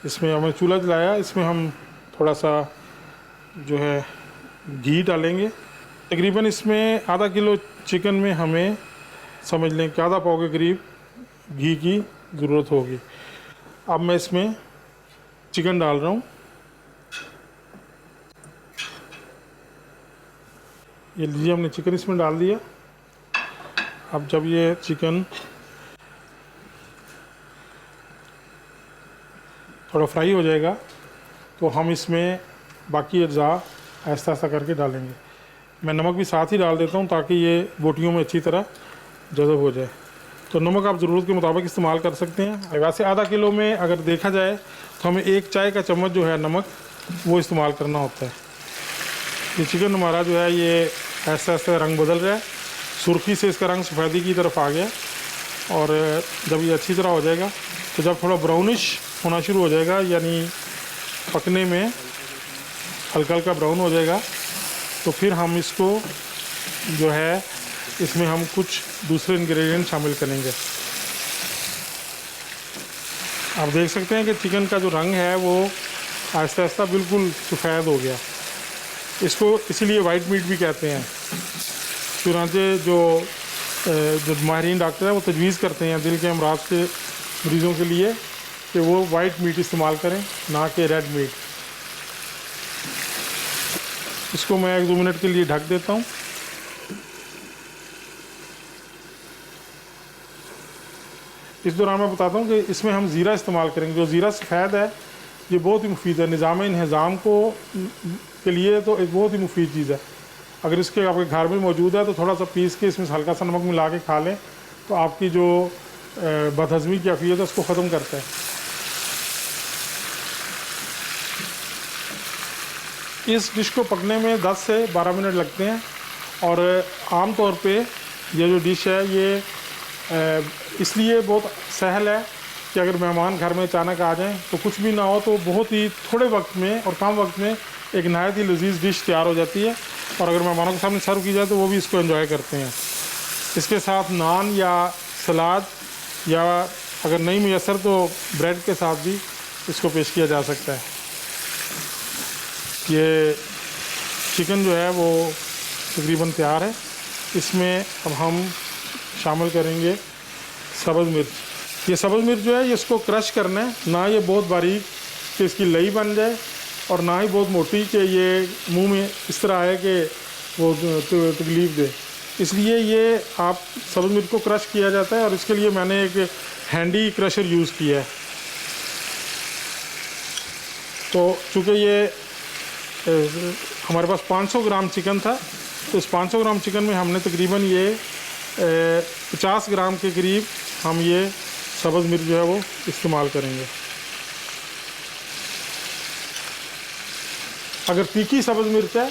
Speaker 7: اس میں ہمیں چولہا جلایا، اس میں ہم تھوڑا سا جو ہے گھی ڈالیں گے۔ تقریباً اس میں آدھا کلو چکن میں ہمیں سمجھ لیں کہ آدھا پاؤ کے قریب گھی کی ضرورت ہوگی۔ اب میں اس میں چکن ڈال رہا ہوں، یہ لیجیے ہم نے چکن اس میں ڈال دیا۔ اب جب یہ چکن تھوڑا فرائی ہو جائے گا تو ہم اس میں باقی اجزاء آہستہ آہستہ کر کے ڈالیں گے۔ میں نمک بھی ساتھ ہی ڈال دیتا ہوں تاکہ یہ بوٹیوں میں اچھی طرح جذب ہو جائے۔ تو نمک آپ ضرورت کے مطابق استعمال کر سکتے ہیں۔ ویسے آدھا کلو میں اگر دیکھا جائے تو ہمیں 1 چائے کا چمچ جو ہے نمک وہ استعمال کرنا ہوتا ہے۔ یہ چکن ہمارا جو ہے یہ آہستہ آہستہ رنگ بدل رہا ہے، سرخی سے اس کا رنگ سفیدی کی طرف آ گیا، اور جب یہ اچھی طرح ہو جائے گا تو جب تھوڑا براؤنش ہونا شروع ہو جائے گا، یعنی پکنے میں ہلکا ہلکا براؤن ہو جائے گا، تو پھر ہم اس کو جو ہے اس میں ہم کچھ دوسرے انگریڈینٹ شامل کریں گے۔ آپ دیکھ سکتے ہیں کہ چکن کا جو رنگ ہے وہ آہستہ آہستہ بالکل سفید ہو گیا۔ اس کو اسی لیے وائٹ میٹ بھی کہتے ہیں۔ چنانچہ جو ماہرین ڈاکٹر ہیں وہ تجویز کرتے ہیں دل کے امراض کے مریضوں کے لیے کہ وہ وائٹ میٹ استعمال کریں، نہ کہ ریڈ میٹ۔ اس کو میں 1-2 منٹ کے لیے ڈھک دیتا ہوں۔ اس دوران میں بتاتا ہوں کہ اس میں ہم زیرہ استعمال کریں گے۔ جو زیرہ سفید ہے یہ بہت ہی مفید ہے، نظام انہضام کے لیے تو ایک بہت ہی مفید چیز ہے۔ اگر اس کے آپ کے گھر میں موجود ہے تو تھوڑا سا پیس کے اس میں ہلکا سا نمک ملا کے کھا لیں تو آپ کی جو بد ہضمی کی کیفیت ہے اس کو ختم کرتا ہے۔ اس ڈش کو پکنے میں 10 سے 12 منٹ لگتے ہیں، اور عام طور پہ یہ جو ڈش ہے یہ اس لیے بہت سہل ہے کہ اگر مہمان گھر میں اچانک آ جائیں تو کچھ بھی نہ ہو تو بہت ہی تھوڑے وقت میں اور کم وقت میں ایک نہایت ہی لذیذ ڈش تیار ہو جاتی ہے، اور اگر مہمانوں کے سامنے سرو کی جائے تو وہ بھی اس کو انجوائے کرتے ہیں۔ اس کے ساتھ نان یا سلاد، یا اگر نہیں میسر تو بریڈ کے ساتھ بھی اس کو پیش کیا جا سکتا ہے۔ یہ چکن جو ہے وہ تقریباً تیار ہے۔ اس میں اب ہم شامل کریں گے سبز مرچ۔ یہ سبز مرچ جو ہے یہ اس کو کرش کرنا ہے، نہ یہ بہت باریک کہ اس کی لئی بن جائے، اور نہ ہی بہت موٹی کہ یہ منہ میں اس طرح آئے کہ وہ تکلیف دے۔ اس لیے یہ آپ سبز مرچ کو کرش کیا جاتا ہے، اور اس کے لیے میں نے ایک ہینڈی کرشر یوز کیا ہے۔ تو چونکہ یہ ہمارے پاس 500 گرام چکن تھا، تو اس 500 گرام چکن میں ہم نے تقریباً یہ 50 گرام کے قریب ہم یہ سبز مرچ جو ہے وہ استعمال کریں گے۔ اگر تیکھی سبز مرچ ہے،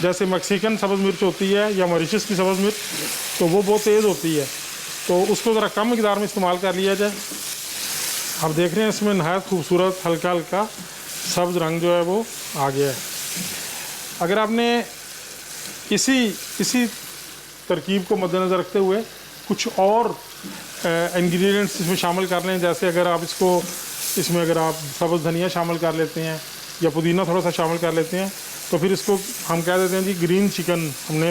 Speaker 7: جیسے میکسیکن سبز مرچ ہوتی ہے یا موریشس کی سبز مرچ، تو وہ بہت تیز ہوتی ہے، تو اس کو ذرا کم مقدار میں استعمال کر لیا جائے۔ آپ دیکھ رہے ہیں اس میں نہایت خوبصورت ہلکا ہلکا سبز رنگ جو ہے وہ آ گیا ہے۔ اگر آپ نے اسی ترکیب کو مد نظر رکھتے ہوئے کچھ اور انگریڈینٹس اس میں شامل کر لیں، جیسے اگر آپ اس میں اگر آپ سبز دھنیا شامل کر لیتے ہیں یا پودینہ تھوڑا سا شامل کر لیتے ہیں، تو پھر اس کو ہم کہہ دیتے ہیں جی گرین چکن ہم نے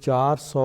Speaker 4: 400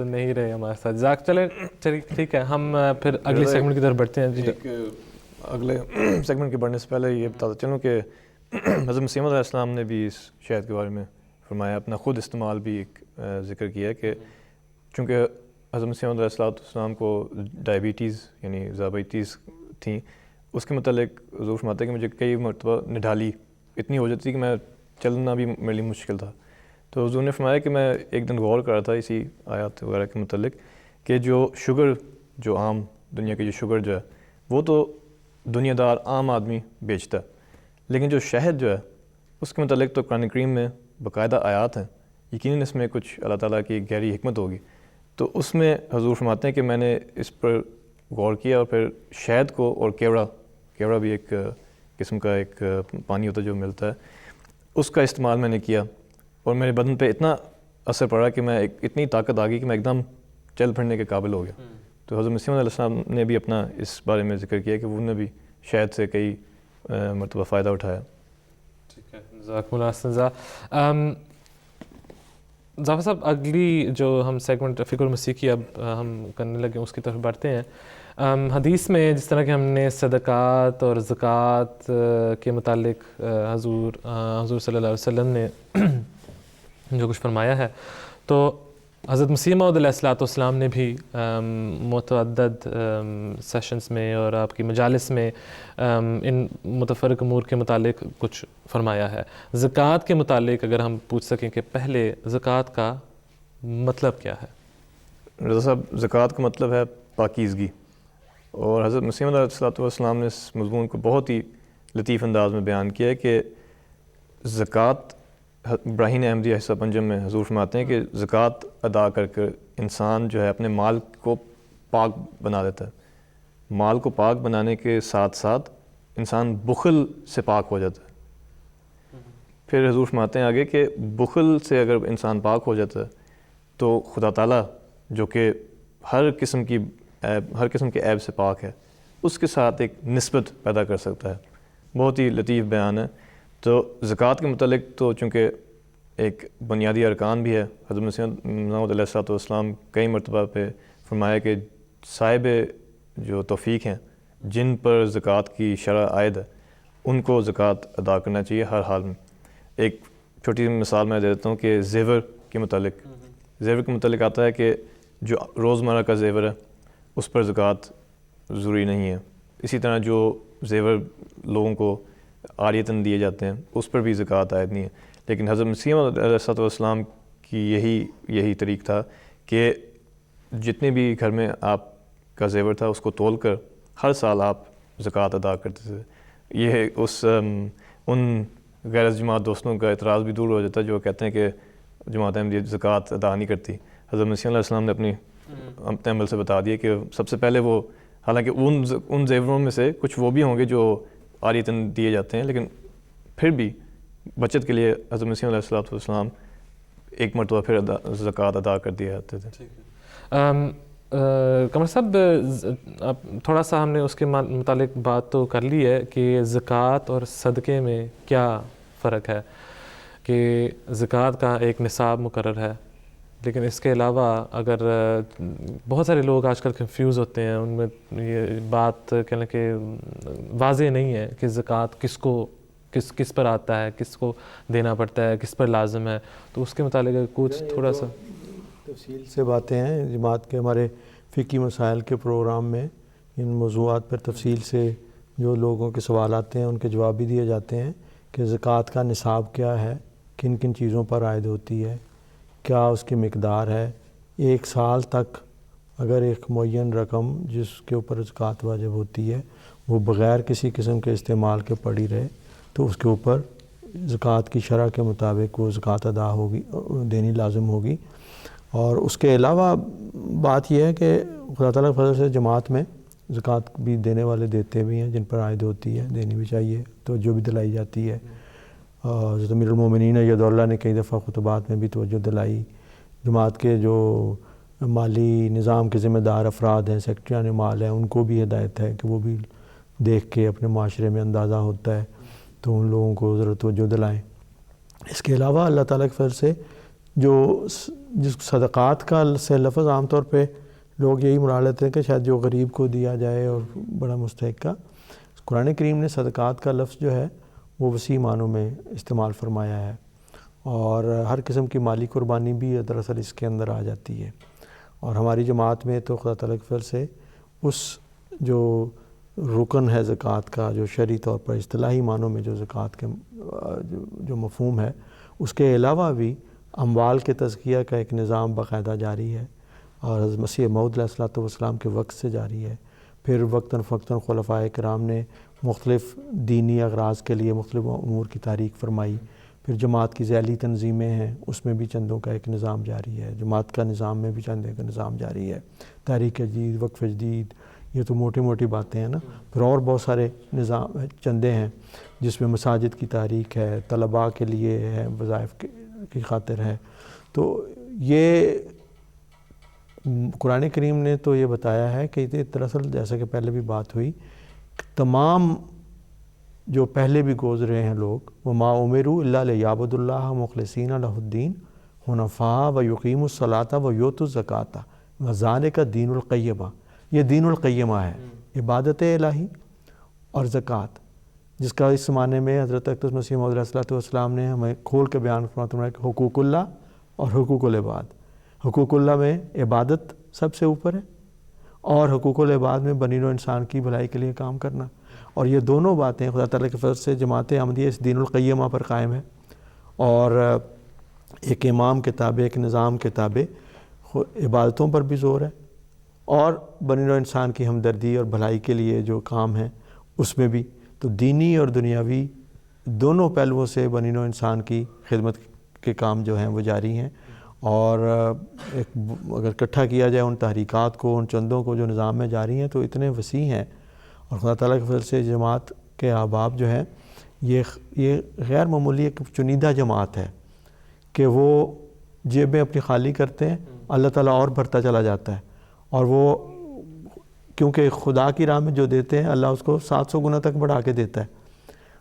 Speaker 2: وقت نہیں رہے ہمارے ساتھ. جزاک. چلیے ٹھیک ہے, ہم پھر اگلے سیگمنٹ کی طرف بڑھتے ہیں. جی
Speaker 3: اگلے سیگمنٹ کے بڑھنے سے پہلے یہ بتاتا چلوں کہ حضرت مسیح علیہ السلام نے بھی اس شہد کے بارے میں فرمایا, اپنا خود استعمال بھی ایک ذکر کیا ہے کہ چونکہ حضرت مسیح علیہ السلام کو ڈائبٹیز یعنی ذیابیطس تھیں, اس کے متعلق حضور فرماتے ہیں کہ مجھے کئی مرتبہ نڈھالی اتنی ہو جاتی کہ میں چلنا بھی میرے لیے مشکل تھا. تو حضور نے فرمایا کہ میں ایک دن غور کر رہا تھا اسی آیات وغیرہ کے متعلق کہ جو شوگر, جو عام دنیا کی جو شوگر جو ہے وہ تو دنیا دار عام آدمی بیچتا ہے, لیکن جو شہد جو ہے اس کے متعلق تو قرآن کریم میں باقاعدہ آیات ہیں, یقیناً اس میں کچھ اللہ تعالیٰ کی گہری حکمت ہوگی. تو اس میں حضور فرماتے ہیں کہ میں نے اس پر غور کیا اور پھر شہد کو اور کیوڑا بھی ایک قسم کا ایک پانی ہوتا ہے جو ملتا ہے, اس کا استعمال میں نے کیا اور میرے بدن پہ اتنا اثر پڑا کہ میں اتنی طاقت آ گئی کہ میں ایک دم چل پھرنے کے قابل ہو گیا. تو حضرت مسیح علیہ السلام نے بھی اپنا اس بارے میں ذکر کیا کہ انہوں نے بھی شہد سے کئی مرتبہ فائدہ اٹھایا.
Speaker 2: ٹھیک ہے, جزاک اللہ خیر. ظفر صاحب, اگلی جو ہم سیگمنٹ فقہ المسیح کی اب ہم کرنے لگے اس کی طرف بڑھتے ہیں. حدیث میں جس طرح کہ ہم نے صدقات اور زکوٰۃ کے متعلق حضور صلی اللہ علیہ وسلم نے جو کچھ فرمایا ہے, تو حضرت مسیح موعود علیہ السلام نے بھی متعدد سیشنز میں اور آپ کی مجالس میں ان متفرق امور کے متعلق کچھ فرمایا ہے. زکوٰۃ کے متعلق اگر ہم پوچھ سکیں کہ پہلے زکوٰۃ کا مطلب کیا ہے؟
Speaker 3: رضا صاحب, زکوٰۃ کا مطلب ہے پاکیزگی, اور حضرت مسیح علیہ السلام نے اس مضمون کو بہت ہی لطیف انداز میں بیان کیا ہے کہ زکوٰۃ, براہین احمدیہ حصہ پنجم میں حضور فرماتے ہیں کہ زکوٰۃ ادا کر کر انسان جو ہے اپنے مال کو پاک بنا دیتا ہے. مال کو پاک بنانے کے ساتھ ساتھ انسان بخل سے پاک ہو جاتا ہے. پھر حضور فرماتے ہیں آگے کہ بخل سے اگر انسان پاک ہو جاتا ہے تو خدا تعالیٰ جو کہ ہر قسم کے عیب سے پاک ہے, اس کے ساتھ ایک نسبت پیدا کر سکتا ہے. بہت ہی لطیف بیان ہے. تو زکوٰۃ کے متعلق تو چونکہ ایک بنیادی ارکان بھی ہے, حضرت مسیح موعود علیہ السلام کئی مرتبہ پہ فرمایا کہ صاحب جو توفیق ہیں جن پر زکوٰۃ کی شرع عائد ہے ان کو زکوٰۃ ادا کرنا چاہیے ہر حال میں. ایک چھوٹی سی مثال میں دے دیتا ہوں کہ زیور کے متعلق آتا ہے کہ جو روزمرہ کا زیور ہے اس پر زکوٰۃ ضروری نہیں ہے. اسی طرح جو زیور لوگوں کو عاریتاً دیے جاتے ہیں اس پر بھی زکوٰۃ عائد نہیں ہے. لیکن حضرت مسیح علیہ السلام کی یہی طریق تھا کہ جتنے بھی گھر میں آپ کا زیور تھا اس کو تول کر ہر سال آپ زکوٰۃ ادا کرتے تھے. یہ ان غیر جماعت دوستوں کا اعتراض بھی دور ہو جاتا ہے جو کہتے ہیں کہ جماعت احمدیہ زکوٰۃ ادا نہیں کرتی. حضرت مسیح علیہ السلام نے اپنے عمل سے بتا دیا کہ سب سے پہلے وہ, حالانکہ ان زیوروں میں سے کچھ وہ بھی ہوں گے جو عاریتاً دیے جاتے ہیں, لیکن پھر بھی بچت کے لیے حضرت مسیح علیہ السلام ایک مرتبہ پھر زکوٰۃ ادا کر دیا جاتے تھے.
Speaker 2: قمر صاحب, تھوڑا سا ہم نے اس کے متعلق بات تو کر لی ہے کہ زکوٰۃ اور صدقے میں کیا فرق ہے, کہ زکوٰۃ کا ایک نصاب مقرر ہے, لیکن اس کے علاوہ اگر بہت سارے لوگ آج کل کنفیوز ہوتے ہیں, ان میں یہ بات کہنے کہ واضح نہیں ہے کہ زکوٰۃ کس پر آتا ہے, کس کو دینا پڑتا ہے, کس پر لازم ہے. تو اس کے متعلق کچھ تھوڑا سا
Speaker 4: تفصیل سے باتیں ہیں. جماعت کے ہمارے فقہی مسائل کے پروگرام میں ان موضوعات پر تفصیل سے جو لوگوں کے سوال آتے ہیں ان کے جواب بھی دیے جاتے ہیں کہ زکوٰۃ کا نصاب کیا ہے, کن کن چیزوں پر عائد ہوتی ہے, کیا اس کی مقدار ہے. ایک سال تک اگر ایک معین رقم جس کے اوپر زکوٰۃ واجب ہوتی ہے وہ بغیر کسی قسم کے استعمال کے پڑی رہے تو اس کے اوپر زکوٰۃ کی شرع کے مطابق وہ زکوٰۃ ادا ہوگی, دینی لازم ہوگی. اور اس کے علاوہ بات یہ ہے کہ خدا تعالیٰ کے فضل سے جماعت میں زکوٰۃ بھی دینے والے دیتے بھی ہیں, جن پر عائد ہوتی ہے, دینی بھی چاہیے, توجہ بھی دلائی جاتی ہے. حضرت امیر المومنین ایدہ اللہ نے کئی دفعہ خطبات میں بھی توجہ دلائی. جماعت کے جو مالی نظام کے ذمہ دار افراد ہیں, سیکرٹریان مال ہیں, ان کو بھی ہدایت ہے کہ وہ بھی دیکھ کے اپنے معاشرے میں اندازہ ہوتا ہے تو ان لوگوں کو ضرورت توجہ دلائیں. اس کے علاوہ اللہ تعالیٰ کے فضل سے جس صدقات کا سے لفظ عام طور پہ لوگ یہی مراد لیتے ہیں کہ شاید جو غریب کو دیا جائے اور بڑا مستحق کا. قرآن کریم نے صدقات کا لفظ جو ہے وہ وسیع معنوں میں استعمال فرمایا ہے، اور ہر قسم کی مالی قربانی بھی دراصل اس کے اندر آ جاتی ہے. اور ہماری جماعت میں تو خدا تعالیٰ کے فضل سے اس جو رکن ہے زکوٰۃ کا، جو شرعی طور پر اصطلاحی معنوں میں جو زکوٰۃ کے جو مفہوم ہے، اس کے علاوہ بھی اموال کے تزکیہ کا ایک نظام باقاعدہ جاری ہے، اور حضرت مسیح موعود علیہ الصلوۃ والسلام کے وقت سے جاری ہے. پھر وقتاً فوقتاً خلفائے کرام نے مختلف دینی اغراض کے لیے مختلف امور کی تحریک فرمائی. پھر جماعت کی ذیلی تنظیمیں ہیں، اس میں بھی چندوں کا ایک نظام جاری ہے. جماعت کا نظام میں بھی چندے کا نظام جاری ہے. تحریک جدید، وقف جدید، یہ تو موٹی موٹی باتیں ہیں نا. پھر اور بہت سارے نظام چندے ہیں جس میں مساجد کی تحریک ہے، طلباء کے لیے ہے، وظائف کی خاطر ہے. تو یہ قرآن کریم نے تو یہ بتایا ہے کہ دراصل جیسا کہ پہلے بھی بات ہوئی، تمام جو پہلے بھی گزرے ہیں لوگ، وما امروا الا لیعبدوا اللہ مخلصین لہ الدین حنفاء ویقیموا الصلاۃ ویؤتوا الزکاۃ وذالک دین القیمہ. یہ دین القیمہ ہے، عبادت الہی اور زکوٰۃ، جس کا اس زمانے میں حضرت اقدس مسیح موعود علیہ الصلوۃ والسلام نے ہمیں کھول کے بیان فرمایا کہ حقوق اللہ اور حقوق العباد. حقوق اللہ میں عبادت سب سے اوپر ہے، اور حقوق العباد میں بنی نوع انسان کی بھلائی کے لیے کام کرنا. اور یہ دونوں باتیں خدا تعالیٰ کے فضل سے جماعت احمدیہ اس دین القیمہ پر قائم ہے، اور ایک امام کے تابع، ایک نظام کے تابع عبادتوں پر بھی زور ہے، اور بنی نوع انسان کی ہمدردی اور بھلائی کے لیے جو کام ہے اس میں بھی. تو دینی اور دنیاوی دونوں پہلوؤں سے بنی نوع انسان کی خدمت کے کام جو ہیں وہ جاری ہیں. اور اگر اکٹھا کیا جائے ان تحریکات کو، ان چندوں کو جو نظام میں جاری ہیں، تو اتنے وسیع ہیں. اور خدا تعالیٰ کے فضل سے جماعت کے احباب جو ہیں، یہ غیر معمولی ایک چنیدہ جماعت ہے کہ وہ جیبیں اپنی خالی کرتے ہیں، اللہ تعالیٰ اور بھرتا چلا جاتا ہے. اور وہ کیونکہ خدا کی راہ میں جو دیتے ہیں، اللہ اس کو 700 گنا تک بڑھا کے دیتا ہے.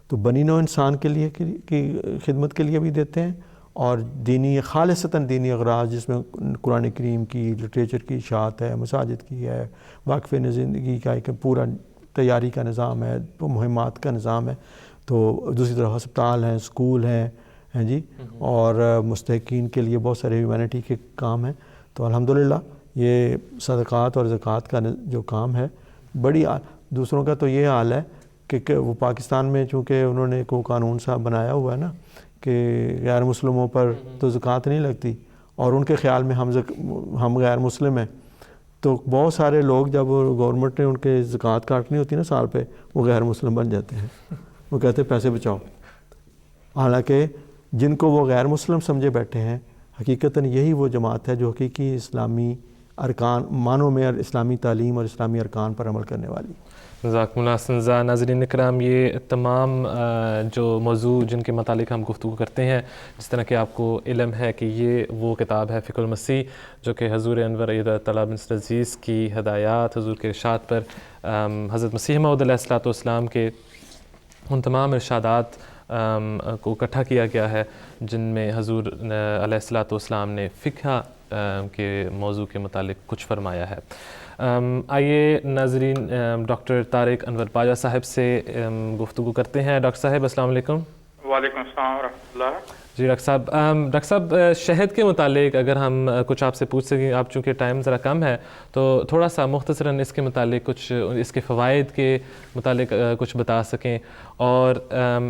Speaker 4: تو بنی نوع انسان کے لیے کی خدمت کے لیے بھی دیتے ہیں، اور دینی خالصتاً دینی اغراض جس میں قرآن کریم کی لٹریچر کی اشاعت ہے، مساجد کی ہے، واقف زندگی کا ایک پورا تیاری کا نظام ہے، مہمات کا نظام ہے. تو دوسری طرف ہسپتال ہیں، اسکول ہیں جی، اور مستحقین کے لیے بہت سارے ہیومینٹی کے کام ہیں. تو الحمدللہ یہ صدقات اور زکوٰۃ کا جو کام ہے بڑی دوسروں کا تو یہ حال ہے کہ وہ پاکستان میں چونکہ انہوں نے کوئی قانون صاحب بنایا ہوا ہے نا کہ غیر مسلموں پر تو زکوٰۃ نہیں لگتی، اور ان کے خیال میں ہم غیر مسلم ہیں. تو بہت سارے لوگ جب گورنمنٹ نے ان کے زکوٰۃ کاٹنی ہوتی ہے نا سال پہ، وہ غیر مسلم بن جاتے ہیں. وہ کہتے ہیں پیسے بچاؤ، حالانکہ جن کو وہ غیر مسلم سمجھے بیٹھے ہیں، حقیقتاً یہی وہ جماعت ہے جو حقیقی اسلامی ارکان معنوں میں اور اسلامی تعلیم اور اسلامی ارکان پر عمل کرنے والی.
Speaker 2: جزاکم اللہ خیرا. ناظرین اکرام، یہ تمام جو موضوع جن کے متعلق ہم گفتگو کرتے ہیں، جس طرح کہ آپ کو علم ہے کہ یہ وہ کتاب ہے فقہ المسیح، جو کہ حضور انور ایدہ طلع بن عزیز کی ہدایات، حضور کے ارشاد پر حضرت مسیح موعود علیہ الصلوۃ والسلام کے ان تمام ارشادات کو اکٹھا کیا گیا ہے، جن میں حضور علیہ الصلوۃ والسلام نے فقہ کے موضوع کے متعلق کچھ فرمایا ہے. آئیے ناظرین ڈاکٹر طارق انور پاجا صاحب سے گفتگو کرتے ہیں. ڈاکٹر صاحب السلام علیکم.
Speaker 8: وعلیکم السلام ورحمۃ اللہ.
Speaker 2: جی ڈاکٹر صاحب شہد کے متعلق اگر ہم کچھ آپ سے پوچھ سکیں، آپ چونکہ ٹائم ذرا کم ہے تو تھوڑا سا مختصراً اس کے متعلق کچھ، اس کے فوائد کے متعلق کچھ بتا سکیں، اور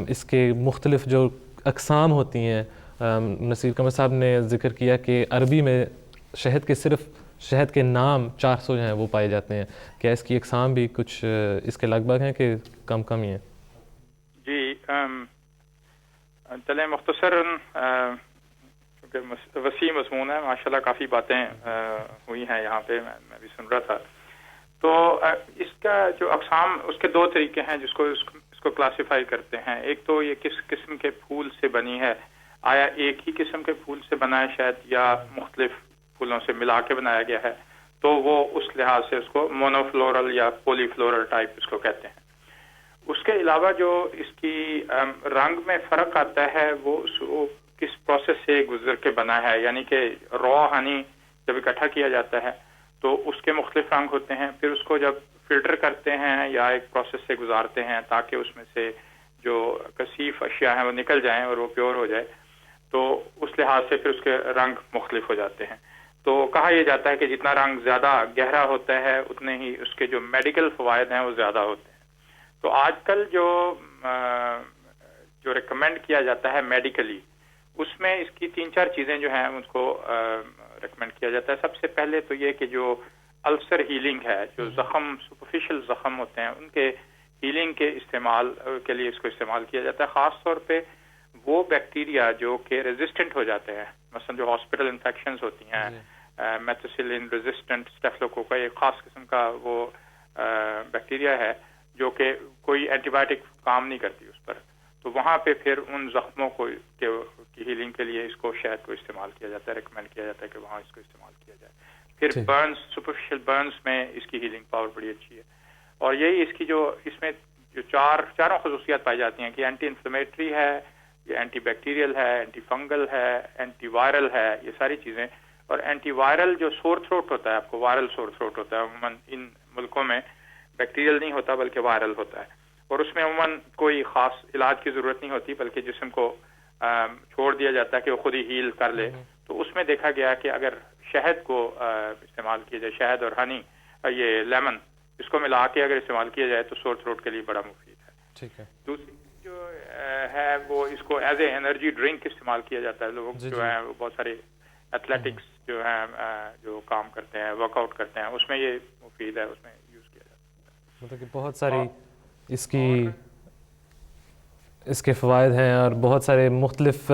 Speaker 2: اس کے مختلف جو اقسام ہوتی ہیں. نصیر قمر صاحب نے ذکر کیا کہ عربی میں شہد کے صرف شہد کے نام 400 جو ہیں وہ پائے جاتے ہیں. کیا اس کی اقسام بھی کچھ اس کے لگ بھگ ہیں کہ کم ہی ہیں؟
Speaker 8: جی چلیں مختصراً، کیونکہ وسیع مضمون ہے ماشاءاللہ، کافی باتیں ہوئی ہیں یہاں پہ، میں بھی سن رہا تھا. تو اس کا جو اقسام، اس کے دو طریقے ہیں جس کو کلاسیفائی کرتے ہیں. ایک تو یہ کس قسم کے پھول سے بنی ہے، آیا ایک ہی قسم کے پھول سے بنا ہے شاید، یا مختلف پھولوں سے ملا کے بنایا گیا ہے. تو وہ اس لحاظ سے اس کو مونو فلورل یا پولی فلورل ٹائپ اس کو کہتے ہیں. اس کے علاوہ جو اس کی رنگ میں فرق آتا ہے، وہ کس پروسیس سے گزر کے بنا ہے، یعنی کہ را ہنی جب اکٹھا کیا جاتا ہے تو اس کے مختلف رنگ ہوتے ہیں، پھر اس کو جب فلٹر کرتے ہیں یا ایک پروسیس سے گزارتے ہیں تاکہ اس میں سے جو کثیف اشیاء ہیں وہ نکل جائیں اور وہ پیور ہو جائے، تو اس لحاظ سے پھر اس کے رنگ مختلف ہو جاتے ہیں. تو کہا یہ جاتا ہے کہ جتنا رنگ زیادہ گہرا ہوتا ہے اتنے ہی اس کے جو میڈیکل فوائد ہیں وہ زیادہ ہوتے ہیں. تو آج کل جو ریکمینڈ کیا جاتا ہے میڈیکلی، اس میں اس کی 3-4 چیزیں جو ہیں اس کو ریکمینڈ کیا جاتا ہے. سب سے پہلے تو یہ کہ جو السر ہیلنگ ہے، جو زخم سپرفیشل زخم ہوتے ہیں ان کے ہیلنگ کے استعمال کے لیے اس کو استعمال کیا جاتا ہے. خاص طور پہ وہ بیکٹیریا جو کہ ریزسٹنٹ ہو جاتے ہیں، مثلا جو ہاسپٹل انفیکشنز ہوتی ہیں، میتھیسیلین ریزسٹنٹ اسٹیفلوکوکا ایک خاص قسم کا وہ بیکٹیریا ہے جو کہ کوئی اینٹی بایوٹک کام نہیں کرتی اس پر، تو وہاں پہ پھر ان زخموں کو کی ہیلنگ کے لیے اس کو شہد کو استعمال کیا جاتا ہے، ریکمینڈ کیا جاتا ہے کہ وہاں اس کو استعمال کیا جائے. پھر برنز، سپرفیشل برنز میں اس کی ہیلنگ پاور بڑی اچھی ہے. اور یہی اس کی اس میں جو چاروں خصوصیات پائی جاتی ہیں کہ اینٹی انفلیمیٹری ہے، یہ اینٹی بیکٹیریل ہے، اینٹی فنگل ہے، اینٹی وائرل ہے، یہ ساری چیزیں. اور اینٹی وائرل جو سور تھروٹ ہوتا ہے، آپ کو وائرل سور تھروٹ ہوتا ہے، عموماً ان ملکوں میں بیکٹیریل نہیں ہوتا بلکہ وائرل ہوتا ہے، اور اس میں عموماً کوئی خاص علاج کی ضرورت نہیں ہوتی بلکہ جسم کو چھوڑ دیا جاتا ہے کہ وہ خود ہی ہیل کر لے. تو اس میں دیکھا گیا کہ اگر شہد کو استعمال کیا جائے، شہد اور ہنی، یہ لیمن، اس کو ملا کے اگر استعمال کیا جائے تو سور تھروٹ کے لیے بڑا مفید ہے. ٹھیک ہے. دوسری جو ہے وہ اس کو ایز اے انرجی ڈرنک استعمال کیا جاتا ہے. لوگ جو ہیں وہ بہت سارے ایتھلیٹکس جو ہیں جو کام کرتے ہیں، ورک آؤٹ کرتے ہیں، اس میں یہ مفید ہے، اس میں یوز کیا جاتا ہے.
Speaker 2: مطلب کہ بہت ساری اس کے فوائد ہیں اور بہت سارے مختلف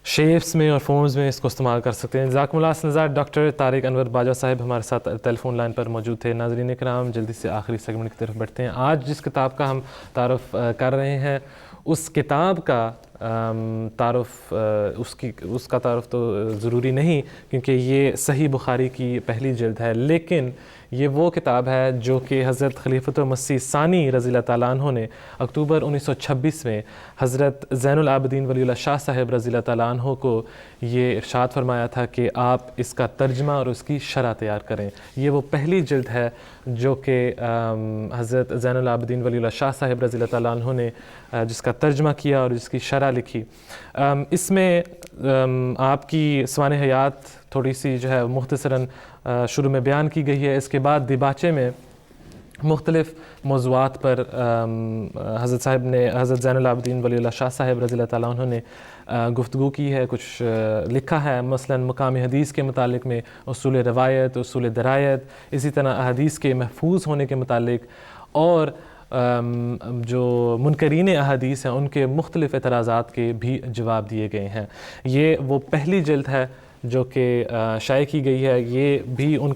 Speaker 2: شیپس میں اور فارمز میں اس کو استعمال کر سکتے ہیں. جزاکم اللہ نظار. ڈاکٹر طارق انور باجوہ صاحب ہمارے ساتھ ٹیلی فون لائن پر موجود تھے. ناظرین کرام، جلدی سے آخری سیگمنٹ کی طرف بڑھتے ہیں. آج جس کتاب کا ہم تعارف کر رہے ہیں اس کتاب کا تعارف اس کا تعارف تو ضروری نہیں کیونکہ یہ صحیح بخاری کی پہلی جلد ہے، لیکن یہ وہ کتاب ہے جو کہ حضرت خلیفۃ المسیح ثانی رضی اللہ تعالیٰ عنہ نے اکتوبر 1926 میں حضرت زین العابدین ولی اللہ شاہ صاحب رضی اللہ تعالیٰ عنہ کو یہ ارشاد فرمایا تھا کہ آپ اس کا ترجمہ اور اس کی شرح تیار کریں. یہ وہ پہلی جلد ہے جو کہ حضرت زین العابدین ولی اللہ شاہ صاحب رضی اللہ تعالیٰ عنہ نے جس کا ترجمہ کیا اور جس کی شرح لکھی. اس میں آپ کی سوانح حیات تھوڑی سی جو ہے مختصراً شروع میں بیان کی گئی ہے. اس کے بعد دیباچے میں مختلف موضوعات پر حضرت زین العابدین ولی اللہ شاہ صاحب رضی اللہ تعالیٰ عنہ نے گفتگو کی ہے، کچھ لکھا ہے. مثلا مقام حدیث کے متعلق میں اصول روایت، اصول درایت، اسی طرح احادیث کے محفوظ ہونے کے متعلق، اور جو منکرین احادیث ہیں ان کے مختلف اعتراضات کے بھی جواب دیے گئے ہیں. یہ وہ پہلی جلد ہے جو کہ شائع کی گئی ہے. یہ بھی ان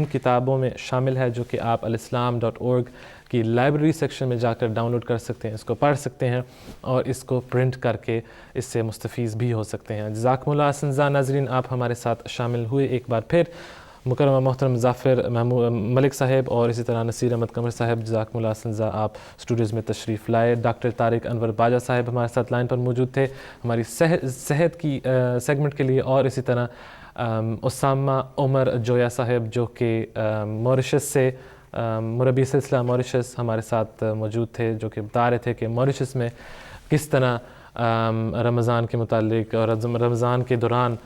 Speaker 2: کتابوں میں شامل ہے جو کہ آپ الاسلام.org کی لائبریری سیکشن میں جا کر ڈاؤن لوڈ کر سکتے ہیں، اس کو پڑھ سکتے ہیں اور اس کو پرنٹ کر کے اس سے مستفیض بھی ہو سکتے ہیں. جزاکم اللہ سنزا. ناظرین، آپ ہمارے ساتھ شامل ہوئے ایک بار پھر. مکرمہ محترم ظافر ملک صاحب اور اسی طرح نصیر احمد قمر صاحب، جزاکم اللہ سنزا، آپ اسٹوڈیوز میں تشریف لائے. ڈاکٹر طارق انور باجوہ صاحب ہمارے ساتھ لائن پر موجود تھے ہماری صحت کی سیگمنٹ کے لیے، اور اسی طرح اسامہ عمر جویا صاحب جو کہ موریشس سے مربی سلسلہ موریشس ہمارے ساتھ موجود تھے، جو کہ بتا رہے تھے کہ موریشس میں کس طرح رمضان کے متعلق اور رمضان کے دوران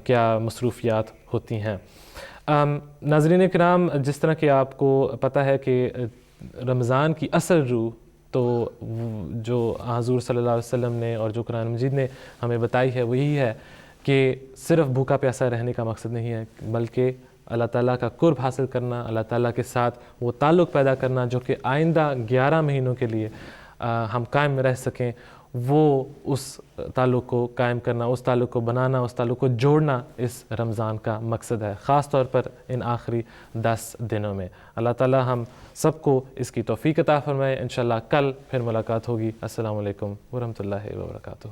Speaker 2: کیا مصروفیات ہوتی ہیں. ناظرین کرام، جس طرح کہ آپ کو پتہ ہے کہ رمضان کی اصل روح تو جو حضور صلی اللہ علیہ وسلم نے اور جو قرآن مجید نے ہمیں بتائی ہے وہ یہی ہے کہ صرف بھوکا پیاسا رہنے کا مقصد نہیں ہے، بلکہ اللہ تعالیٰ کا قرب حاصل کرنا، اللہ تعالیٰ کے ساتھ وہ تعلق پیدا کرنا جو کہ آئندہ 11 مہینوں کے لیے ہم قائم رہ سکیں. وہ اس تعلق کو قائم کرنا، اس تعلق کو بنانا، اس تعلق کو جوڑنا اس رمضان کا مقصد ہے، خاص طور پر ان آخری 10 دنوں میں. اللہ تعالی ہم سب کو اس کی توفیق عطا فرمائے. انشاءاللہ کل پھر ملاقات ہوگی. السلام علیکم ورحمۃ اللہ وبرکاتہ.